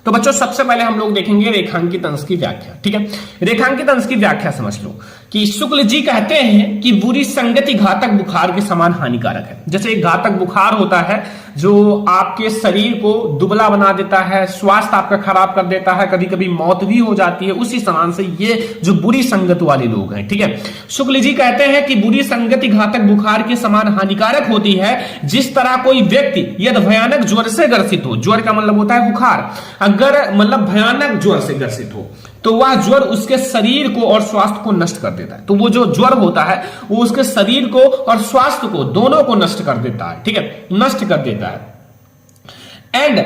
तो बच्चों, सबसे पहले हम लोग देखेंगे रेखांकित अंश की व्याख्या। ठीक है, रेखांकित अंश की व्याख्या समझ लो कि शुक्ल जी कहते हैं कि बुरी संगति घातक बुखार के समान हानिकारक है। जैसे एक घातक बुखार होता है जो आपके शरीर को दुबला बना देता है, स्वास्थ्य आपका खराब कर देता है, कभी कभी मौत भी हो जाती है, उसी समान से ये जो बुरी संगत वाले लोग हैं। ठीक है, शुक्ल जी कहते हैं कि बुरी संगति घातक बुखार के समान हानिकारक होती है। जिस तरह कोई व्यक्ति यदि भयानक ज्वर से ग्रसित हो, ज्वर का मतलब होता है बुखार, अगर मतलब भयानक ज्वर से ग्रसित हो तो वह ज्वर उसके शरीर को और स्वास्थ्य को नष्ट कर देता है। तो वो जो ज्वर होता है वो उसके शरीर को और स्वास्थ्य को, दोनों को नष्ट कर देता है। ठीक है, नष्ट कर देता है। एंड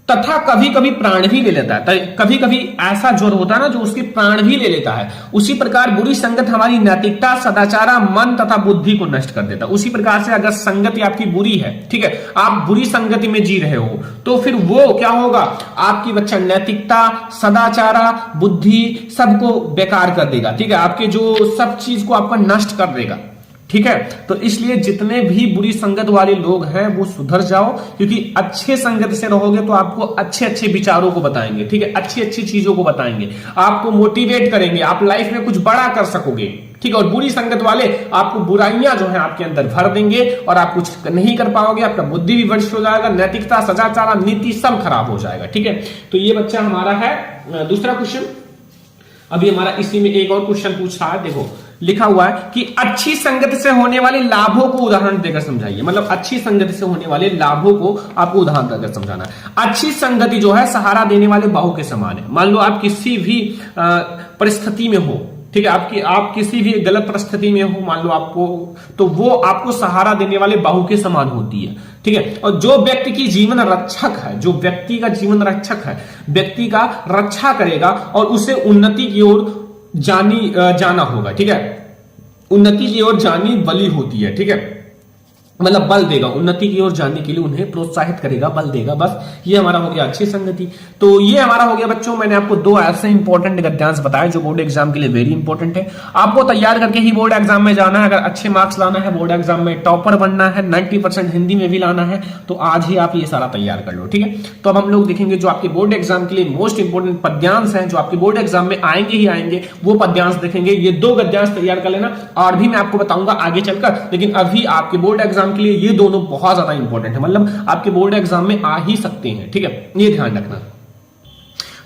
तथा कभी कभी प्राण भी ले लेता है। कभी कभी ऐसा ज्वर होता है ना जो उसके प्राण भी ले लेता है। उसी प्रकार बुरी संगत हमारी नैतिकता, सदाचार, मन तथा बुद्धि को नष्ट कर देता है। उसी प्रकार से अगर संगति आपकी बुरी है, ठीक है, आप बुरी संगति में जी रहे हो, तो फिर वो क्या होगा, आपकी बच्चा नैतिकता, सदाचार, बुद्धि सबको बेकार कर देगा। ठीक है, आपके जो सब चीज को आपका नष्ट कर देगा। ठीक है, तो इसलिए जितने भी बुरी संगत वाले लोग हैं वो सुधर जाओ, क्योंकि अच्छे संगत से रहोगे तो आपको अच्छे अच्छे विचारों को बताएंगे। ठीक है, अच्छी अच्छी चीजों को बताएंगे, आपको मोटिवेट करेंगे, आप लाइफ में कुछ बड़ा कर सकोगे। ठीक है, और बुरी संगत वाले आपको बुराइयां जो है आपके अंदर भर देंगे और आप कुछ नहीं कर पाओगे, आपका बुद्धि भी भ्रष्ट हो जाएगा, नैतिकता, सदाचार, नीति सब खराब हो जाएगा। ठीक है, तो ये बच्चा हमारा है दूसरा क्वेश्चन। अभी हमारा इसी में एक और क्वेश्चन पूछ रहा है, देखो लिखा हुआ है कि अच्छी संगत से होने वाले लाभों को उदाहरण देकर समझाइए। मतलब अच्छी संगति से होने वाले लाभों को आपको उदाहरण देकर समझाना है। अच्छी संगति जो है सहारा देने वाले बाहु के समान है। मान लो आप किसी भी परिस्थिति में हो, ठीक है, आप किसी भी गलत परिस्थिति में हो, मान लो आपको, तो वो आपको सहारा देने वाले बाहु के समान होती है। ठीक है, और जो व्यक्ति की जीवन रक्षक है, जो व्यक्ति का जीवन रक्षक है, व्यक्ति का रक्षा करेगा और उसे उन्नति की ओर जाना होगा। ठीक है, उन्नति की ओर जानी बली होती है। ठीक है, मतलब बल देगा, उन्नति की ओर जाने के लिए उन्हें प्रोत्साहित करेगा, बल देगा। बस ये हमारा हो गया अच्छी संगति। तो ये हमारा हो गया बच्चों, मैंने आपको दो ऐसे इंपॉर्टेंट गद्यांश बताए जो बोर्ड एग्जाम के लिए वेरी इंपॉर्टेंट है। आपको तैयार करके ही बोर्ड एग्जाम में जाना है। अगर अच्छे मार्क्स लाना है, बोर्ड एग्जाम में टॉपर बनना है, 90% हिंदी में भी लाना है, तो आज ही आप ये सारा तैयार कर लो। ठीक है, तो अब हम लोग देखेंगे जो आपके बोर्ड एग्जाम के लिए मोस्ट इंपोर्टेंट पद्यांश है, जो आपके बोर्ड एग्जाम में आएंगे ही आएंगे, वो पद्यांश देखेंगे। ये दो गद्यांश तैयार कर लेना, और भी मैं आपको बताऊंगा आगे चलकर, लेकिन अभी आपके बोर्ड एग्जाम के लिए ये दोनों बहुत ज्यादा इंपॉर्टेंट है। मतलब आपके बोर्ड एग्जाम में आ ही सकते हैं। ठीक है, ये ध्यान रखना।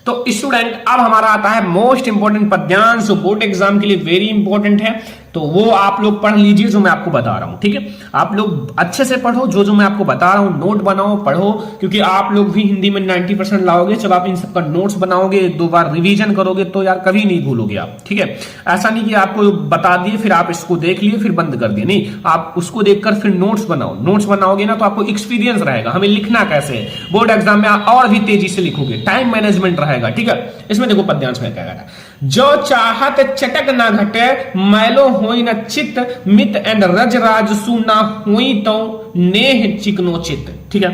तो स्टूडेंट अब हमारा आता है मोस्ट इंपॉर्टेंट पद्यांश, जो बोर्ड एग्जाम के लिए वेरी इंपॉर्टेंट है। तो वो आप लोग पढ़ लीजिए जो मैं आपको बता रहा हूं। ठीक है, आप लोग अच्छे से पढ़ो, जो मैं आपको बता रहा हूं, नोट बनाओ, पढ़ो, क्योंकि आप लोग भी हिंदी में 90% लाओगे। जब आप इन सबका नोट्स बनाओगे, एक दो बार रिवीजन करोगे, तो यार कभी नहीं भूलोगे आप। ठीक है, ऐसा नहीं कि आपको बता दिए फिर आप इसको देख लिए फिर बंद कर दिए, नहीं, आप उसको देखकर फिर नोट्स बनाओ। नोट्स बनाओगे ना तो आपको एक्सपीरियंस रहेगा, हमें लिखना कैसे है। बोर्ड एग्जाम में आप और भी तेजी से लिखोगे, टाइम मैनेजमेंट रहेगा। ठीक है, इसमें देखो पद्यांश में क्या कह रहा है, जो चाहत चटक ना घटे, मैलो होई न चित, मित एंड रज राज सुना हुई तो नेह चिकनो चित। ठीक है,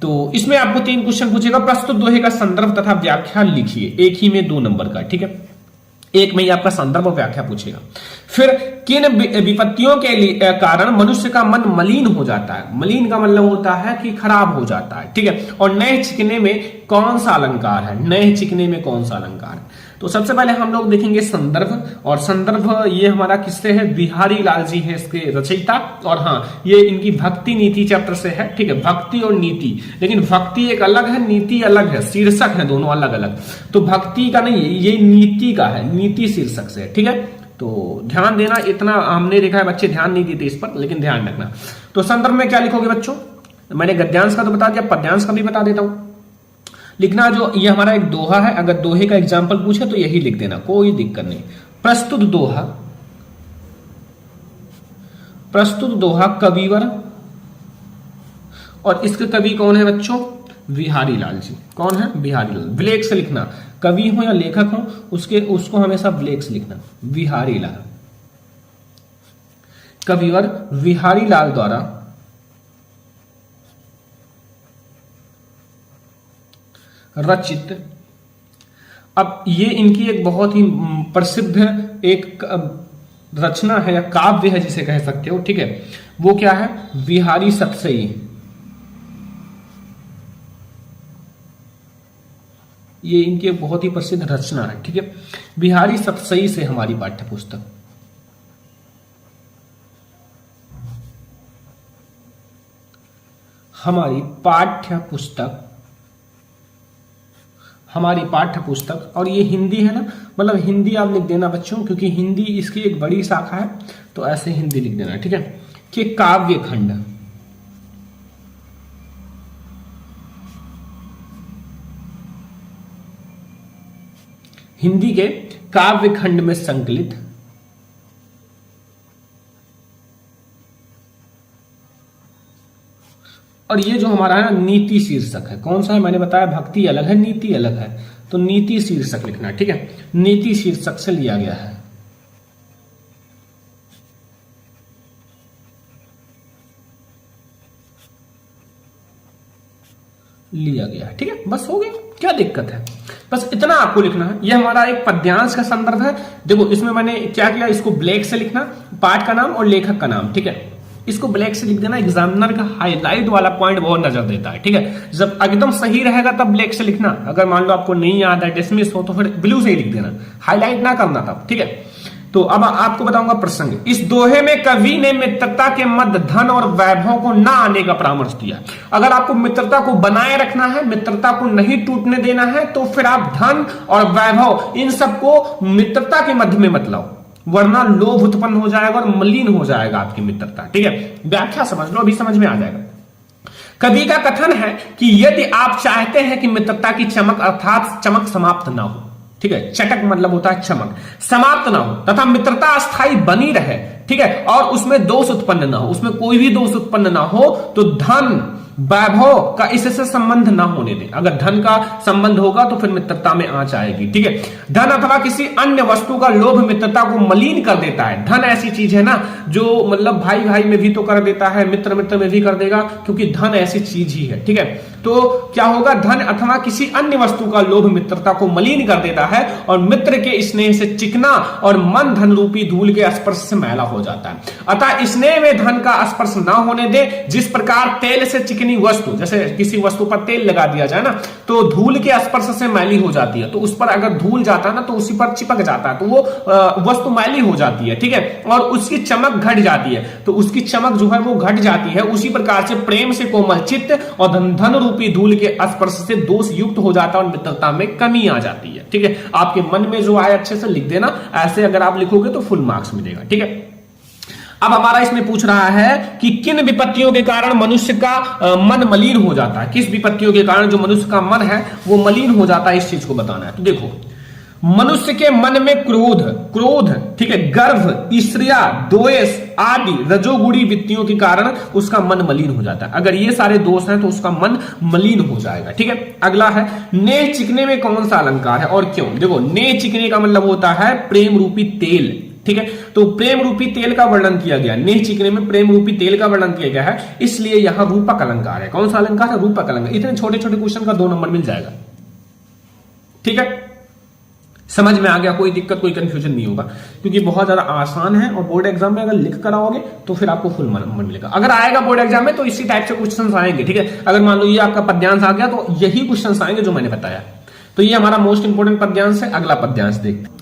तो इसमें आपको 3 क्वेश्चन पूछेगा। प्रस्तुत दोहे का संदर्भ तथा व्याख्या लिखिए, एक ही में 2 नंबर का। ठीक है, एक में ही आपका संदर्भ और व्याख्या पूछेगा। फिर किन विपत्तियों के कारण मनुष्य का मन मलिन हो जाता है। मलिन का मतलब होता है कि खराब हो जाता है। ठीक है, और नए चिकने में कौन सा अलंकार है, नए चिकने में कौन सा अलंकार है। तो सबसे पहले हम लोग देखेंगे संदर्भ, और संदर्भ ये हमारा किससे है, बिहारी लाल जी है इसके रचयिता। और हाँ, ये इनकी भक्ति नीति चैप्टर से है। ठीक है, भक्ति और नीति, लेकिन भक्ति एक अलग है, नीति अलग है, शीर्षक है दोनों अलग अलग। तो भक्ति का नहीं, ये नीति का है, नीति शीर्षक से। ठीक है, तो ध्यान देना, इतना हमने देखा है बच्चे ध्यान नहीं देते इस पर, लेकिन ध्यान रखना। तो संदर्भ में क्या लिखोगे बच्चों, मैंने गद्यांश का तो बता दिया, पद्यांश का भी बता देता हूं। लिखना जो ये हमारा एक दोहा है, अगर दोहे का एग्जाम्पल पूछे तो यही लिख देना, कोई दिक्कत नहीं। प्रस्तुत दोहा, प्रस्तुत दोहा कविवर, और इसके कवि कौन है बच्चों, बिहारी लाल जी। कौन है, बिहारी लाल। ब्लैक से लिखना, कवि हो या लेखक हो उसको हमेशा ब्लैक से लिखना, बिहारी लाल। कविवर बिहारी लाल द्वारा रचित। अब ये इनकी एक बहुत ही प्रसिद्ध एक रचना है या काव्य है जिसे कह सकते हो। ठीक है, वो क्या है, बिहारी सतसई। ये इनकी एक बहुत ही प्रसिद्ध रचना है। ठीक है, बिहारी सतसई से हमारी पाठ्य पुस्तक, हमारी पाठ्य पुस्तक, और ये हिंदी है ना, मतलब हिंदी आप लिख देना बच्चों, क्योंकि हिंदी इसकी एक बड़ी शाखा है, तो ऐसे हिंदी लिख देना। ठीक है, कि काव्य खंड, हिंदी के काव्य खंड में संकलित और ये जो हमारा है नीति शीर्षक है, कौन सा है मैंने बताया, भक्ति अलग है नीति अलग है, तो नीति शीर्षक लिखना है। ठीक है, नीति शीर्षक से लिया गया है, लिया गया है। ठीक है, बस हो गया, क्या दिक्कत है, बस इतना आपको लिखना है। यह हमारा एक पद्यांश का संदर्भ है। देखो इसमें मैंने क्या किया, इसको ब्लैक से लिखना, पाठ का नाम और लेखक का नाम। ठीक है, इसको ब्लैक से लिख देना, एग्जामिनर का हाईलाइट वाला पॉइंट बहुत नजर देता है। ठीक है, जब एकदम सही रहेगा तब ब्लैक से लिखना, अगर मान लो आपको नहीं याद है, डिसमिस हो, तो फिर ब्लू से ही लिख देना, हाईलाइट ना करना तब। ठीक है, तो अब आपको बताऊंगा प्रसंग। इस दोहे में कवि ने मित्रता के मध्य धन और वैभव को ना आने का परामर्श दिया। अगर आपको मित्रता को बनाए रखना है, मित्रता को नहीं टूटने देना है, तो फिर आप धन और वैभव इन सबको मित्रता के मध्य में मत लाओ, वरना लोभ उत्पन्न हो जाएगा और मलिन हो जाएगा आपकी मित्रता। ठीक है, व्याख्या समझ लो, अभी समझ में आ जाएगा। कवि का कथन है कि यदि आप चाहते हैं कि मित्रता की चमक अर्थात चमक समाप्त ना हो, ठीक है, चटक मतलब होता है चमक, समाप्त ना हो तथा मित्रता स्थायी बनी रहे, ठीक है, और उसमें दोष उत्पन्न ना हो, उसमें कोई भी दोष उत्पन्न ना हो, तो धन वैभव का इससे संबंध ना होने दे। अगर धन का संबंध होगा तो फिर मित्रता में आंच आएगी। ठीक है, धन अथवा किसी अन्य वस्तु का लोभ मित्रता को मलिन कर देता है। धन ऐसी चीज है ना जो मतलब भाई भाई में भी तो कर देता है, मित्र मित्र में भी कर देगा, क्योंकि धन ऐसी चीज ही है। ठीक है, तो क्या होगा, धन अथवा किसी अन्य वस्तु का लोभ मित्रता को मलिन कर देता है और मित्र के स्नेह से चिकना और मन धन रूपी धूल के स्पर्श से मैला हो जाता है। अतः स्नेह में धन का स्पर्श ना होने दे। जिस प्रकार तेल से चिकनी वस्तु, जैसे किसी वस्तु पर तेल लगा दिया जाए ना, तो धूल के स्पर्श से मैली हो जाती है, तो उस पर अगर धूल जाता है ना तो उसी पर चिपक जाता है, तो वो वस्तु मैली हो जाती है। ठीक है, और उसकी चमक घट जाती है, तो उसकी चमक जो है वो घट जाती है। उसी प्रकार से प्रेम से कोमल चित्त और धन रूपी धूल के स्पर्श से दोष युक्त हो जाता है और मित्रता में कमी आ जाती है। ठीक है, आपके मन में जो आए अच्छे से लिख देना, ऐसे अगर आप लिखोगे तो फुल मार्क्स मिलेगा। ठीक है, अब हमारा इसमें पूछ रहा है कि किन विपत्तियों के कारण मनुष्य का मन मलिन हो जाता है, किस विपत्तियों के कारण जो मनुष्य का मन है वो मलिन हो जाता है, इस चीज को बताना है। तो देखो, मनुष्य के मन में क्रोध, ठीक है, गर्व, ईर्ष्या, द्वेष आदि रजोगुणी वृत्तियों के कारण उसका मन मलिन हो जाता है। अगर ये सारे दोष हैं तो उसका मन मलिन हो जाएगा। ठीक है, अगला है नेह चिकने में कौन सा अलंकार है और क्यों। देखो, नेह चिकने का मतलब होता है प्रेम रूपी तेल। ठीक है, तो प्रेम रूपी तेल का वर्णन किया गया, नेह चिकने में प्रेम रूपी तेल का वर्णन किया गया है, इसलिए यहां रूपक अलंकार है। कौन सा अलंकार है, रूपक अलंकार। इतने छोटे छोटे क्वेश्चन का 2 नंबर मिल जाएगा। ठीक है, समझ में आ गया, कोई दिक्कत कोई कंफ्यूजन नहीं होगा, क्योंकि बहुत ज्यादा आसान है और बोर्ड एग्जाम में अगर लिख कर आओगे तो फिर आपको फुल नंबर मिलेगा। अगर आएगा बोर्ड एग्जाम में तो इसी टाइप से क्वेश्चंस आएंगे। ठीक है, अगर मान लो ये आपका पद्यांश आ गया तो यही क्वेश्चंस आएंगे जो मैंने बताया। तो ये हमारा मोस्ट इंपोर्टेंट पद्यांश है। अगला पद्यांश देखते हैं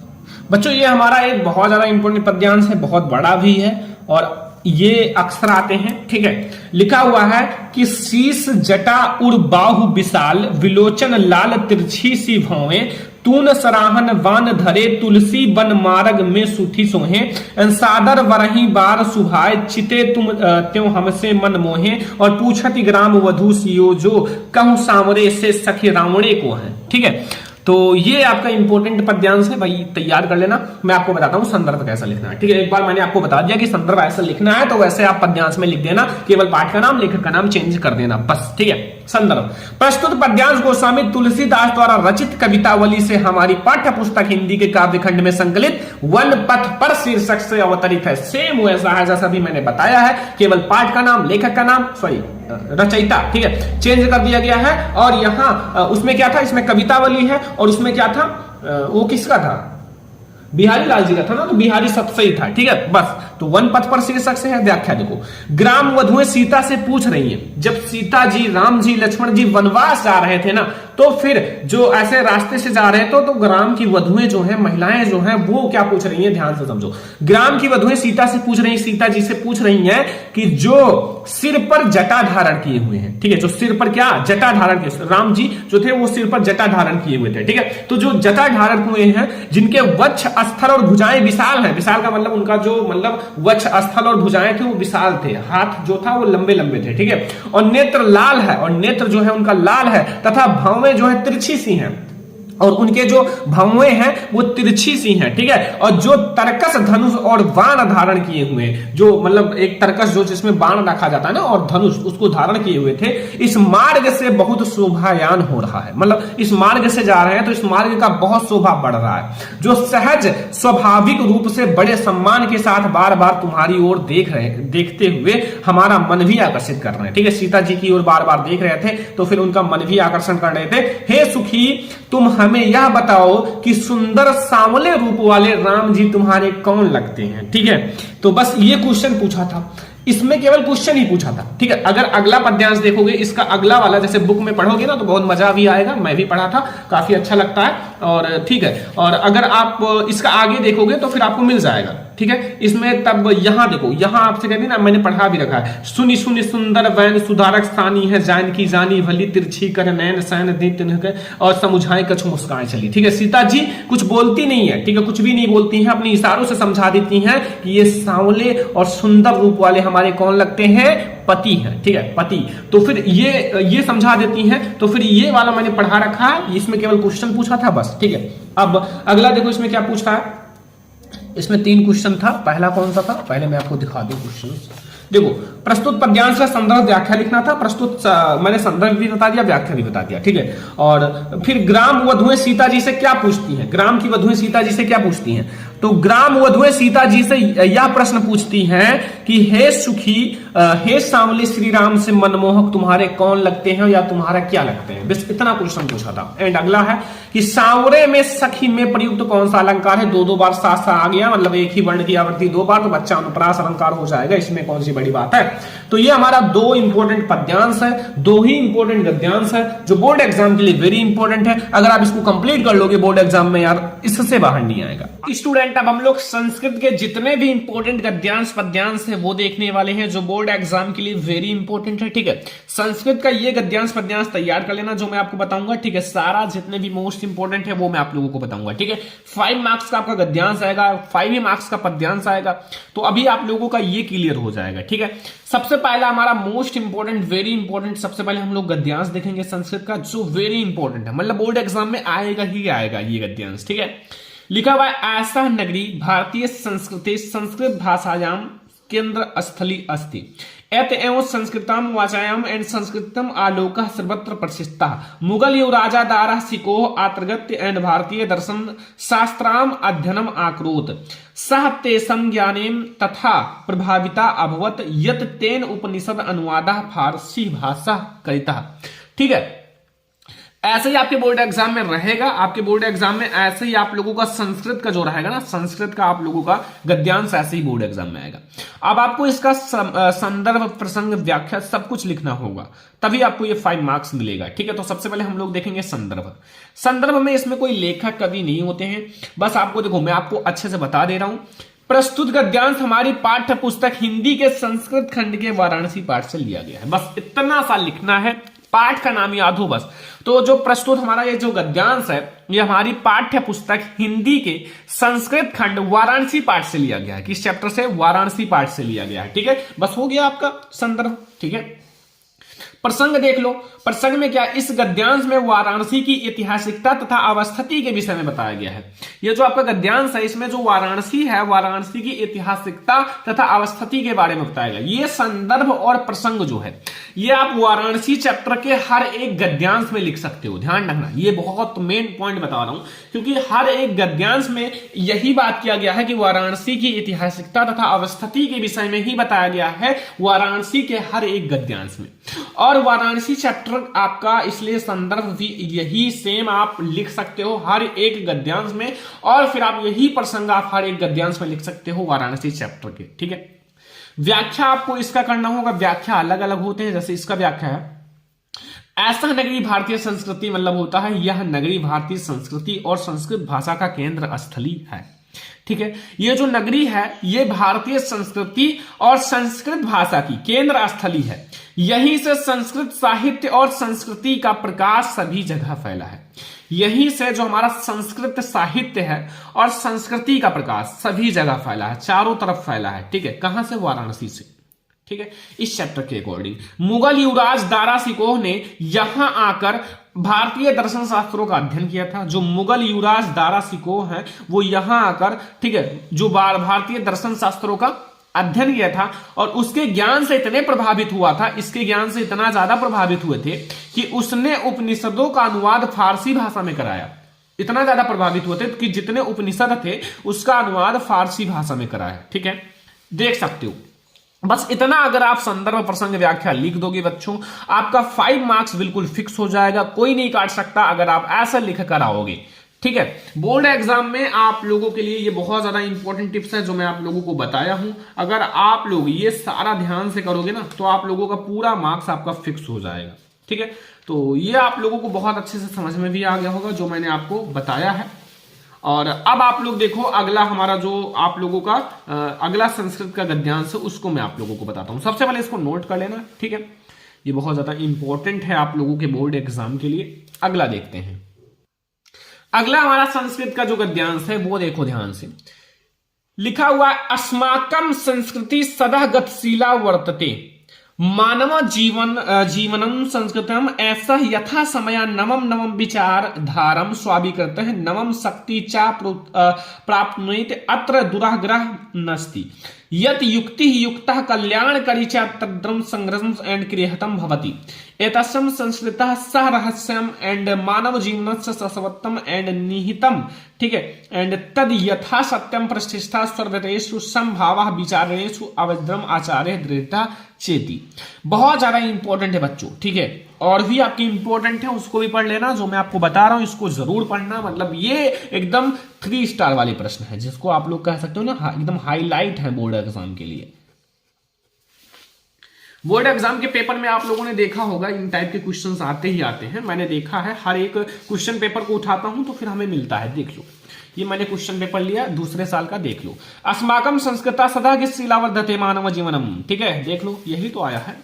बच्चों, ये हमारा एक बहुत ज्यादा इंपोर्टेंट पद्यांश है, बहुत बड़ा भी है और ये अक्सर आते हैं। ठीक है, लिखा हुआ है कि शीश जटा उड़ बाहु विशाल, विलोचन लाल तिरछी सी भौवें, तून सराहन वान धरे, तुलसी बन मार्ग में सुठी सोहे, सादर वरही बार सुभाए, चिते तुम त्यों हमसे मन मोहे, और पूछति ग्राम वधु सियो जो, कहूं सांवरे से सखी रावणे को है। ठीक है, तो ये आपका इंपॉर्टेंट पद्यांश है भाई, तैयार कर लेना। मैं आपको बताता हूं संदर्भ कैसा लिखना है। ठीक है, एक बार मैंने आपको बता दिया कि संदर्भ ऐसा लिखना है, तो वैसे आप पद्यांश में लिख देना, केवल पाठ का नाम लेखक का नाम चेंज कर देना बस। ठीक है, संदर्भ प्रस्तुत पद्यांश गोस्वामी तुलसीदास द्वारा रचित कवितावली से हमारी पाठ्य पुस्तक हिंदी के काव्यखंड में संकलित वन पथ पर शीर्षक से अवतरित है। सेम वैसा है जैसा भी मैंने बताया है, केवल पाठ का नाम, लेखक का नाम, सॉरी रचयिता, ठीक है, चेंज कर दिया गया है। और यहाँ उसमें क्या था, इसमें कवितावली है और उसमें क्या था, वो किसका था, बिहारी लाल जी का था ना, तो बिहारी सबसे ही था। ठीक है, बस तो वन पथ पर शीर्षक से है। व्याख्या देखो, ग्राम वधुएं सीता से पूछ रही हैं, जब सीता जी, राम जी, लक्ष्मण जी वनवास जा रहे थे ना, तो फिर जो ऐसे रास्ते से जा रहे थे तो ग्राम की वधुएं जो है, महिलाएं जो हैं, वो क्या पूछ रही हैं, ध्यान से समझो। ग्राम की वधुएं सीता से पूछ रही, सीता जी से पूछ रही हैं कि जो सिर पर जटा धारण किए हुए हैं, ठीक है, जो सिर पर क्या जटा धारण किए, राम जी जो थे वो सिर पर जटा धारण किए हुए थे। ठीक है, तो जो जटा धारण हुए हैं, जिनके वक्ष स्थल और भुजाएं विशाल हैं, विशाल का मतलब उनका जो मतलब वक्ष स्थल और भुजाएं थे वो विशाल थे, हाथ जो था वो लंबे लंबे थे। ठीक है, और नेत्र लाल है, और नेत्र जो है उनका लाल है, तथा भौवें जो है तिरछी सी हैं, और उनके जो भौएं हैं वो तिरछी सी हैं, ठीक है। और जो तरकस धनुष और बाण धारण किए हुए, जो मतलब एक तरकस जो जिसमें बाण रखा जाता है ना और धनुष, उसको धारण किए हुए थे। इस मार्ग से बहुत शोभायान हो रहा है, मतलब इस मार्ग से जा रहे हैं तो इस मार्ग का बहुत शोभा बढ़ रहा है, जो सहज स्वाभाविक रूप से बड़े सम्मान के साथ बार बार तुम्हारी ओर देखते हुए हमारा मन भी आकर्षित कर रहे हैं, ठीक है। सीता जी की ओर बार बार देख रहे थे तो फिर उनका मन भी आकर्षण कर रहे थे। हे सुखी, तुम हमें यह बताओ कि सुंदर सांवले रूप वाले राम जी तुम्हारे कौन लगते हैं, ठीक है। तो बस ये क्वेश्चन पूछा था, इसमें केवल क्वेश्चन ही पूछा था, ठीक है। अगर अगला पद्यांश देखोगे, इसका अगला वाला जैसे बुक में पढ़ोगे ना तो बहुत मजा भी आएगा, मैं भी पढ़ा था, काफी अच्छा लगता है और ठीक है। और अगर आप इसका आगे देखोगे तो फिर आपको मिल जाएगा, ठीक है। इसमें तब यहां देखो, यहां आपसे कहती ना, मैंने पढ़ा भी रखा है। सुनी सुनी सुंदर वैन सुधारक स्थानी है, जानकी जानी भली तिरछी कर नैन सैन दी और समुझाए कछु मुस्कान चली, ठीक है। सीता जी कुछ बोलती नहीं है, ठीक है, कुछ भी नहीं बोलती हैं, अपने इशारों से समझा देती हैं कि ये सांवले और सुंदर रूप वाले हमारे कौन लगते हैं, पति हैं, ठीक है, पति। तो फिर ये समझा देती हैं। तो फिर ये वाला मैंने पढ़ा रखा है, इसमें केवल क्वेश्चन पूछा था बस, ठीक है। अब अगला देखो, इसमें क्या पूछा है। इसमें 3 क्वेश्चन था। पहला कौन सा था, पहले मैं आपको दिखा दूं क्वेश्चन। देखो, प्रस्तुत पद्यांश का संदर्भ व्याख्या लिखना था। प्रस्तुत मैंने संदर्भ भी बता दिया, व्याख्या भी बता दिया, ठीक है। और फिर ग्राम वधुएं सीता जी से क्या पूछती हैं, ग्राम की वधुएं सीता जी से क्या पूछती हैं। तो ग्राम वधुएं सीता जी से यह प्रश्न पूछती हैं कि हे सुखी, हे सांवले श्री राम से मनमोहक तुम्हारे कौन लगते हैं या तुम्हारा क्या लगते हैं, बस इतना क्वेश्चन पूछा था। एंड अगला है कि सांवरे में सखी में प्रयुक्त कौन सा अलंकार है। 2 बार साथ आ गया, मतलब एक ही वर्ण की आवृत्ति 2 बार, तो बच्चा अनुप्रास अलंकार हो जाएगा, इसमें कौन सी बड़ी बात है। तो ये हमारा 2 इंपॉर्टेंट पद्यांश है, 2 ही इंपॉर्टेंट गद्यांश है जो बोर्ड एग्जाम के लिए वेरी इंपॉर्टेंट है। अगर आप इसको कंप्लीट कर लोगे बोर्ड एग्जाम में, यार इससे बाहर नहीं आएगा। स्टूडेंट, अब हम लोग संस्कृत के जितने भी इंपॉर्टेंट गद्यांश पद्यांश है वो देखने वाले हैं, जो बोर्ड एग्जाम के लिए वेरी इंपॉर्टेंट है, ठीक है। संस्कृत का ये गद्यांश पद्यांश तैयार कर लेना जो मैं आपको बताऊंगा, ठीक है। सारा जितने भी मोस्ट इंपॉर्टेंट है वो मैं आप लोगों को बताऊंगा, ठीक है। 5 मार्क्स का आपका गद्यांश आएगा, 5 ही मार्क्स का पद्यांश आएगा, तो अभी आप लोगों का ये क्लियर हो जाएगा, ठीक है। सबसे पहला हमारा मोस्ट इंपॉर्टेंट, वेरी इंपॉर्टेंट, सबसे पहले हम लोग गद्यांश देखेंगे संस्कृत का, जो वेरी इंपॉर्टेंट है, मतलब बोर्ड एग्जाम में आएगा ही आएगा ये गद्यांश, ठीक है। लिखा हुआ है, ऐसा नगरी भारतीय संस्कृति संस्कृत भाषायाम केंद्र स्थली अस्ति एत एवं संस्कृतम वाचायाम एंड संस्कृतम आलोक सर्वत्र प्रसिद्ध मुगल युवराजा दारा सिकोह आत्रगत्य एंड भारतीय दर्शन शास्त्राम अध्ययनम आक्रोत सह तेसम ज्ञानेम तथा प्रभाविता अभवत यत तेन उपनिषद अनुवादः फारसी भाषा करिता, ठीक है। ऐसे ही आपके बोर्ड एग्जाम में रहेगा, आपके बोर्ड एग्जाम में ऐसे ही आप लोगों का संस्कृत का जो रहेगा ना, संस्कृत का आप लोगों का गद्यांश ऐसे ही बोर्ड एग्जाम में आएगा। अब आपको इसका संदर्भ, प्रसंग, व्याख्या सब कुछ लिखना होगा, तभी आपको ये 5 मार्क्स मिलेगा, ठीक है। तो सबसे पहले हम लोग देखेंगे संदर्भ। संदर्भ में इसमें कोई लेखक कवि नहीं होते हैं, बस आपको देखो मैं आपको अच्छे से बता दे रहा हूं। प्रस्तुत गद्यांश हमारी पाठ्य पुस्तक हिंदी के संस्कृत खंड के वाराणसी पाठ से लिया गया है, बस इतना सा लिखना है, पाठ का नाम याद हो बस। तो जो प्रस्तुत हमारा ये जो गद्यांश है ये हमारी पाठ्य पुस्तक हिंदी के संस्कृत खंड वाराणसी पाठ से लिया गया है। किस चैप्टर से? वाराणसी पाठ से लिया गया है, ठीक है। बस हो गया आपका संदर्भ, ठीक है। प्रसंग देख लो, प्रसंग में क्या, इस गद्यांश में वाराणसी की ऐतिहासिकता तथा अवस्थिति के विषय में बताया गया है। ये जो आपका गद्यांश है इसमें जो वाराणसी है, वाराणसी की ऐतिहासिकता तथा अवस्थिति के बारे में बताया गया। ये संदर्भ और प्रसंग जो है ये आप वाराणसी चैप्टर के हर एक गद्यांश में लिख सकते हो, ध्यान रखना, ये बहुत मेन पॉइंट बता रहा हूं, क्योंकि हर एक गद्यांश में यही बात किया गया है कि वाराणसी की ऐतिहासिकता तथा अवस्थिति के विषय में ही बताया गया है वाराणसी के हर एक गद्यांश में। और वाराणसी चैप्टर आपका इसलिए संदर्भ भी यही सेम आप लिख सकते हो हर एक गद्यांश में, और फिर आप यही प्रसंग आप हर एक गद्यांश में लिख सकते हो वाराणसी चैप्टर के, ठीक है। व्याख्या आपको इसका करना होगा, व्याख्या अलग अलग होते हैं, जैसे इसका व्याख्या है, ऐसा नगरी भारतीय संस्कृति मतलब होता है यह नगरी भारतीय संस्कृति और संस्कृत भाषा का केंद्र स्थली है, ठीक है। ये जो नगरी है ये भारतीय संस्कृति और संस्कृत भाषा की केंद्र स्थली है, यहीं से संस्कृत साहित्य और संस्कृति का प्रकाश सभी जगह फैला है। यहीं से जो हमारा संस्कृत साहित्य है और संस्कृति का प्रकाश सभी जगह फैला है, चारों तरफ फैला है, ठीक है। कहां से? वाराणसी से, ठीक है। इस चैप्टर के अकॉर्डिंग मुगल युवराज दारा सिकोह ने यहां आकर भारतीय दर्शन शास्त्रों का अध्ययन किया था। जो मुगल युवराज दारा शिकोह है वो यहां आकर, ठीक है, जो भारतीय दर्शन शास्त्रों का अध्ययन किया था और उसके ज्ञान से इतने प्रभावित हुआ था, इसके ज्ञान से इतना ज्यादा प्रभावित हुए थे कि उसने उपनिषदों का अनुवाद फारसी भाषा में कराया। इतना ज्यादा प्रभावित हुए थे कि जितने उपनिषद थे उसका अनुवाद फारसी भाषा में कराया। ठीक है, देख सकते हो। बस इतना अगर आप संदर्भ प्रसंग व्याख्या लिख दोगे बच्चों, आपका 5 मार्क्स बिल्कुल फिक्स हो जाएगा, कोई नहीं काट सकता अगर आप ऐसा लिख कर आओगे। ठीक है, बोर्ड एग्जाम में आप लोगों के लिए ये बहुत ज्यादा इंपॉर्टेंट टिप्स है जो मैं आप लोगों को बताया हूं। अगर आप लोग ये सारा ध्यान से करोगे ना तो आप लोगों का पूरा मार्क्स आपका फिक्स हो जाएगा। ठीक है, तो ये आप लोगों को बहुत अच्छे से समझ में भी आ गया होगा जो मैंने आपको बताया है। और अब आप लोग देखो, अगला हमारा जो आप लोगों का अगला संस्कृत का गद्यांश है उसको मैं आप लोगों को बताता हूं। सबसे पहले इसको नोट कर लेना। ठीक है, ये बहुत ज्यादा इंपॉर्टेंट है आप लोगों के बोर्ड एग्जाम के लिए। अगला देखते हैं। अगला हमारा संस्कृत का जो गद्यांश है वो देखो ध्यान से, लिखा हुआ अस्माकम संस्कृति सदा गतिशीला वर्तते, मानव जीवनम संस्कृतम ऐसा यथा समय नवम नवम विचार धारम स्वाभिकृत है नवम शक्ति चा प्राप्नुत अत्र दुराग्रह नस्ति यत युक्ति युक्तः कल्याणकरी च तद्रम संग्रहम एंड क्रियहतम भवति एतस्म संस्कृतः सह रहस्यम एंड मानव जीवनस्य ससवत्तम एंड निहितम। ठीक है, एंड तद यथा सत्यम प्रतिष्ठा सर्वतेषु संभावः विचारणेषु अवज्रम आचार्य दृढ़ता चेती। बहुत ज्यादा इंपॉर्टेंट है बच्चों। ठीक है, और भी आपकी इंपॉर्टेंट है उसको भी पढ़ लेना। जो मैं आपको बता रहा हूं इसको जरूर पढ़ना, मतलब ये एकदम 3 स्टार वाले प्रश्न है जिसको आप लोग कह सकते हो ना एकदम हाईलाइट है बोर्ड एग्जाम के लिए। बोर्ड एग्जाम के पेपर में आप लोगों ने देखा होगा इन टाइप के क्वेश्चंस आते ही आते हैं। मैंने देखा है, हर एक क्वेश्चन पेपर को उठाता हूं तो फिर हमें मिलता है। देख लो, ये मैंने क्वेश्चन पेपर लिया दूसरे साल का, देख लो। अस्माकम संस्कृता सदा गतिशीला वर्धते मानव जीवनम। ठीक है, देख लो, यही तो आया है।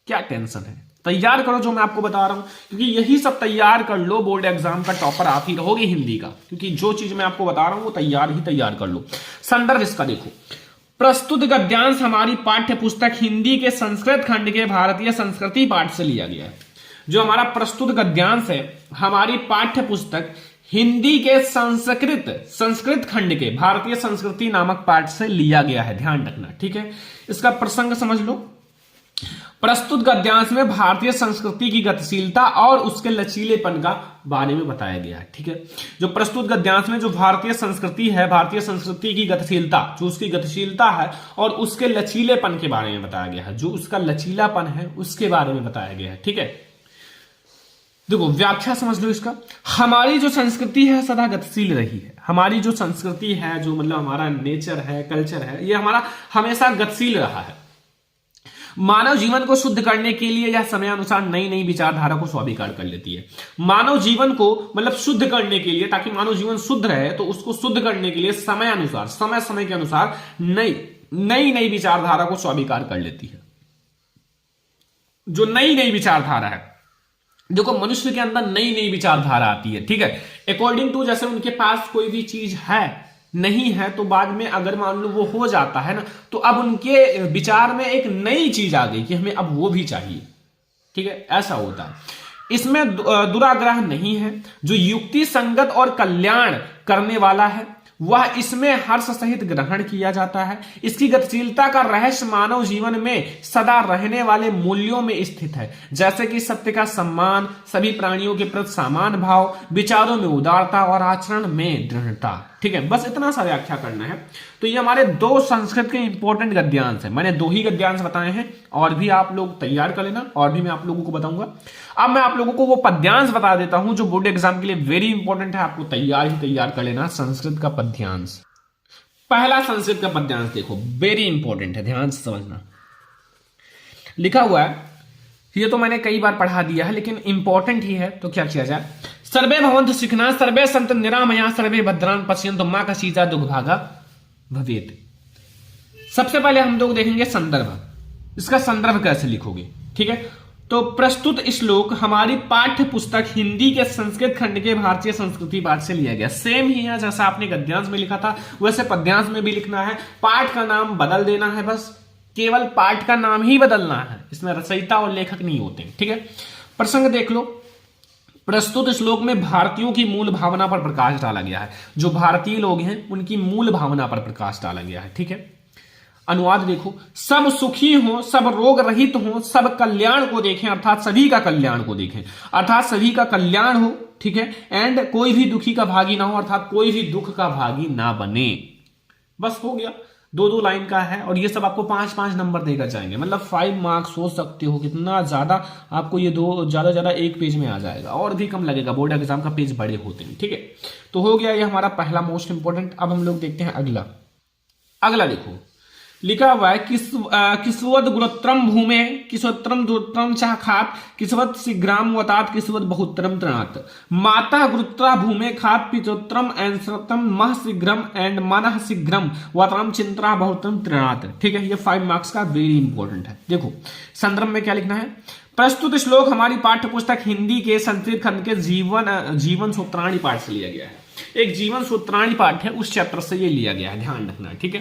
क्या टेंशन है, तैयार करो जो मैं आपको बता रहा हूं, क्योंकि यही सब तैयार कर लो, बोर्ड एग्जाम का टॉपर आप ही रहोगे हिंदी का, क्योंकि जो चीज मैं आपको बता रहा हूं वो तैयार कर लो। संदर्भ इसका देखो, प्रस्तुत गद्यांश हमारी पाठ्य पुस्तक हिंदी के संस्कृत खंड के भारतीय संस्कृति पाठ से लिया गया है। जो हमारा प्रस्तुत गद्यांश है हमारी पाठ्य पुस्तक हिंदी के संस्कृत खंड के भारतीय संस्कृति नामक पाठ से लिया गया है, ध्यान रखना। ठीक है, इसका प्रसंग समझ लो। प्रस्तुत गद्यांश में भारतीय संस्कृति की गतिशीलता और उसके लचीलेपन का बारे में बताया गया है। ठीक है, जो प्रस्तुत गद्यांश में जो भारतीय संस्कृति है, भारतीय संस्कृति की गतिशीलता, जो उसकी गतिशीलता है और उसके लचीलेपन के बारे में बताया गया है। जो उसका लचीलापन है उसके बारे में बताया गया है। ठीक है, देखो व्याख्या समझ लो इसका। हमारी जो संस्कृति है सदा गतिशील रही है। हमारी जो संस्कृति है, जो मतलब हमारा नेचर है, कल्चर है, ये हमारा हमेशा गतिशील रहा है। मानव जीवन को शुद्ध करने के लिए यह समय अनुसार नई नई विचारधारा को स्वीकार कर लेती है। मानव जीवन को मतलब शुद्ध करने के लिए, ताकि मानव जीवन शुद्ध रहे, तो उसको शुद्ध करने के लिए समय अनुसार, समय के अनुसार नई विचारधारा को स्वीकार कर लेती है। जो नई विचारधारा है, देखो मनुष्य के अंदर नई विचारधारा आती है। ठीक है, अकॉर्डिंग टू जैसे उनके पास कोई भी चीज है नहीं है तो बाद में अगर मान लो वो हो जाता है ना, तो अब उनके विचार में एक नई चीज आ गई कि हमें अब वो भी चाहिए। ठीक है, ऐसा होता है। इसमें दुराग्रह नहीं है। जो युक्ति संगत और कल्याण करने वाला है वह इसमें हर्ष सहित ग्रहण किया जाता है। इसकी गतिशीलता का रहस्य मानव जीवन में सदा रहने वाले मूल्यों में स्थित है, जैसे कि सत्य का सम्मान, सभी प्राणियों के प्रति समान भाव, विचारों में उदारता और आचरण में दृढ़ता। ठीक है, बस इतना सा व्याख्या करना है। तो ये हमारे 2 संस्कृत के इंपॉर्टेंट गद्यांश है। मैंने 2 ही गद्यांश बताए हैं, और भी आप लोग तैयार कर लेना, और भी मैं आप लोगों को बताऊंगा। अब मैं आप लोगों को वो पद्यांश बता देता हूं जो बोर्ड एग्जाम के लिए वेरी इंपॉर्टेंट है। आपको तैयार कर लेना संस्कृत का पद्यांश। पहला संस्कृत का पद्यांश देखो, वेरी इंपॉर्टेंट है, ध्यान से समझना। लिखा हुआ है, ये तो मैंने कई बार पढ़ा दिया है लेकिन इंपॉर्टेंट ही है, तो क्या किया जाए। सर्वे भवन्तु सुखिनः सर्वे सन्तु निरामयाः सर्वे भद्राणि पश्यन्तु मा कश्चित् दुर्भागा भवेत्। सबसे पहले हम लोग देखेंगे संदर्भ। इसका संदर्भ कैसे लिखोगे। ठीक है, तो प्रस्तुत श्लोक हमारी पाठ्य पुस्तक हिंदी के संस्कृत खंड के भारतीय संस्कृति पाठ से लिया गया। सेम ही है जैसा आपने गद्यांश में लिखा था वैसे पद्यांश में भी लिखना है। पाठ का नाम बदल देना है, बस केवल पाठ का नाम ही बदलना है। इसमें रचयिता और लेखक नहीं होते। ठीक है, प्रसंग देख लो। प्रस्तुत श्लोक में भारतीयों की मूल भावना पर प्रकाश डाला गया है। जो भारतीय लोग हैं उनकी मूल भावना पर प्रकाश डाला गया है। ठीक है, अनुवाद देखो, सब सुखी हो, सब रोग रहित हो, सब कल्याण को देखें, अर्थात सभी का कल्याण को देखें, अर्थात सभी का कल्याण हो। ठीक है, एंड कोई भी दुखी का भागी ना हो, अर्थात कोई भी दुख का भागी ना बने। बस हो गया, 2-2 लाइन का है और ये सब आपको 5-5 नंबर देकर जाएंगे, मतलब 5 मार्क्स। सोच सकते हो कितना ज्यादा आपको ये दो ज्यादा एक पेज में आ जाएगा, और भी कम लगेगा, बोर्ड एग्जाम का पेज बड़े होते हैं। ठीक है, तो हो गया ये हमारा पहला मोस्ट इंपोर्टेंट। अब हम लोग देखते हैं अगला देखो, लिखा हुआ है किस्वत गुरुत्रम भूमे किस्वत्रम दुरुत्रम चाखात किस्वत शीघ्राम वतात किस्वत बहुत्रम तृणात माता गुरुत्रा भूमे खात पितोत्रम एंसरतम मह शीघ्रम एंड मनः शीघ्रम वतरम चिंत्रा बहुत्रम तृणात। ठीक है, ये 5 मार्क्स का वेरी इंपॉर्टेंट है। देखो संदर्भ में क्या लिखना है, प्रस्तुत श्लोक हमारी पाठ्य पुस्तक हिंदी के संस्कृत खंड के जीवन सूत्राणी पाठ से लिया गया है। एक जीवन सूत्राणी पाठ है, उस चैप्टर से ये लिया गया है, ध्यान रखना। ठीक है,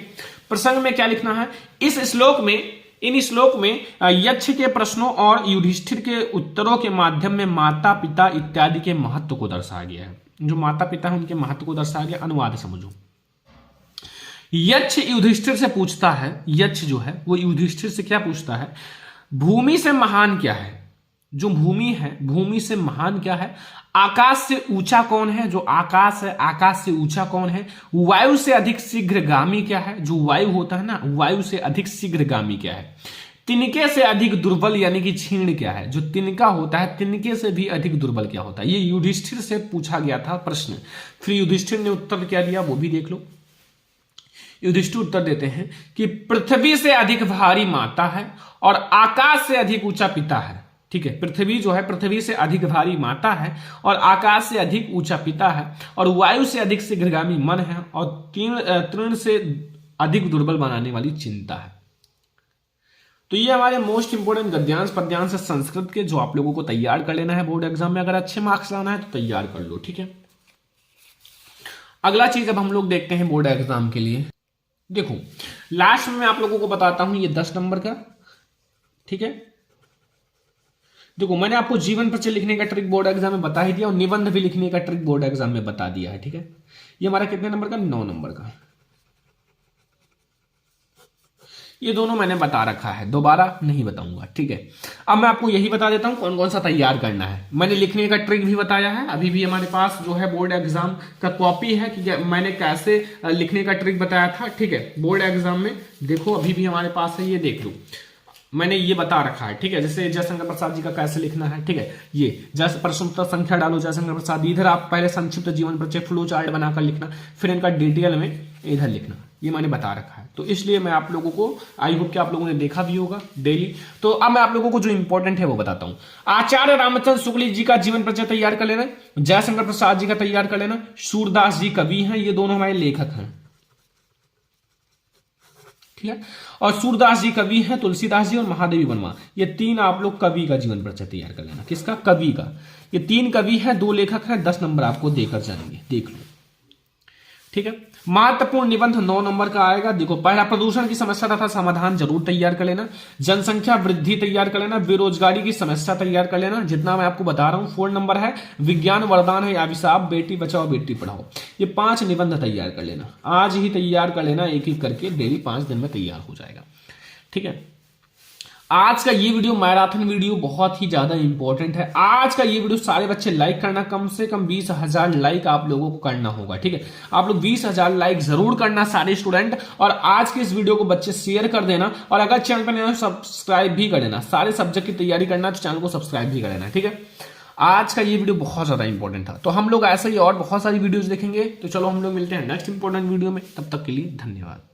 प्रसंग में क्या लिखना है, इन श्लोक में यक्ष के प्रश्नों और युधिष्ठिर के उत्तरों के माध्यम में माता पिता इत्यादि के महत्व को दर्शाया गया है। जो माता पिता है उनके महत्व को दर्शाया गया। अनुवाद समझो, यक्ष युधिष्ठिर से पूछता है, यक्ष जो है वो युधिष्ठिर से क्या पूछता है, भूमि से महान क्या है। जो भूमि है, भूमि से महान क्या है, आकाश से ऊंचा कौन है, जो आकाश है आकाश से ऊंचा कौन है, वायु से अधिक शीघ्रगामी क्या है, जो वायु होता है ना, वायु से अधिक शीघ्रगामी क्या है, तिनके से अधिक दुर्बल यानी कि क्षीण क्या है, जो तिनका होता है तिनके से भी अधिक दुर्बल क्या होता है। ये युधिष्ठिर से पूछा गया था प्रश्न। फिर युधिष्ठिर ने उत्तर क्या दिया वो भी देख लो। युधिष्ठिर उत्तर देते हैं कि पृथ्वी से अधिक भारी माता है और आकाश से अधिक ऊंचा पिता है। ठीक है, पृथ्वी जो है, पृथ्वी से अधिक भारी माता है और आकाश से अधिक ऊंचा पिता है और वायु से अधिक शीघ्रगामी मन है और तृण से अधिक दुर्बल बनाने वाली चिंता है। तो ये हमारे मोस्ट इंपोर्टेंट गद्यांश पद्यांश संस्कृत के, जो आप लोगों को तैयार कर लेना है बोर्ड एग्जाम में। अगर अच्छे मार्क्स लाना है तो तैयार कर लो। ठीक है, अगला चीज अब हम लोग देखते हैं बोर्ड एग्जाम के लिए। देखो लास्ट में मैं आप लोगों को बताता हूं ये 10 नंबर का। ठीक है, देखो मैंने आपको जीवन परिचय लिखने का ट्रिक बोर्ड एग्जाम में बता ही दिया और निबंध भी लिखने का ट्रिक बोर्ड एग्जाम में बता दिया है। ठीक है, ये हमारा कितने नंबर का, 9 नंबर का। ये दोनों मैंने बता रखा है, दोबारा नहीं बताऊंगा। ठीक है, अब मैं आपको यही बता देता हूं कौन कौन सा तैयार करना है। मैंने लिखने का ट्रिक भी बताया है, अभी भी हमारे पास जो है बोर्ड एग्जाम का कॉपी है कि मैंने कैसे लिखने का ट्रिक बताया था। ठीक है, बोर्ड एग्जाम में देखो अभी भी हमारे पास है, ये देख लो मैंने ये बता रखा है। ठीक है, जैसे जयशंकर प्रसाद जी का कैसे लिखना है। ठीक है, ये जैसे प्रश्न उत्तर संख्या डालो जयशंकर प्रसाद, इधर आप पहले संक्षिप्त जीवन परिचय फ्लो चार्ट बनाकर लिखना, फिर इनका डिटेल में इधर लिखना, ये मैंने बता रखा है। तो इसलिए मैं आप लोगों को, आई होप कि आप लोगों ने देखा भी होगा डेली। तो अब मैं आप लोगों को जो इंपॉर्टेंट है वो बताता हूं। आचार्य रामचंद्र शुक्ल जी का जीवन परिचय तैयार कर लेना, जयशंकर प्रसाद जी का तैयार कर लेना, सूरदास जी कवि हैं, ये दोनों हमारे लेखक हैं। ठीक है, और सूरदास जी कवि हैं, तुलसीदास जी और महादेवी वर्मा, ये 3 आप लोग कवि का जीवन परिचय तैयार कर लेना। किसका, कवि का। ये 3 कवि हैं, 2 लेखक हैं, 10 नंबर आपको देकर जाएंगे, देख लो। ठीक है, महत्वपूर्ण निबंध 9 नंबर का आएगा। देखो पहला, प्रदूषण की समस्या तथा समाधान जरूर तैयार कर लेना, जनसंख्या वृद्धि तैयार कर लेना, बेरोजगारी की समस्या तैयार कर लेना, जितना मैं आपको बता रहा हूं। 4 नंबर है विज्ञान वरदान है या अभिशाप, बेटी बचाओ बेटी पढ़ाओ। ये 5 निबंध तैयार कर लेना, आज ही तैयार कर लेना, एक एक करके, डेली 5 दिन में तैयार हो जाएगा। ठीक है, आज का ये वीडियो मैराथन वीडियो बहुत ही ज्यादा इंपॉर्टेंट है। आज का ये वीडियो सारे बच्चे लाइक करना, कम से कम 20,000 लाइक आप लोगों को करना होगा। ठीक है, आप लोग 20,000 लाइक जरूर करना सारे स्टूडेंट, और आज के इस वीडियो को बच्चे शेयर कर देना, और अगर चैनल पर नया सब्सक्राइब भी कर देना। सारे सब्जेक्ट की तैयारी करना तो चैनल को सब्सक्राइब भी कर देना। ठीक है, आज का ये वीडियो बहुत ज्यादा इंपॉर्टेंट था। तो हम लोग ऐसे ही और बहुत सारी वीडियोज देखेंगे। तो चलो हम लोग मिलते हैं नेक्स्ट इंपॉर्टेंट वीडियो में, तब तक के लिए धन्यवाद।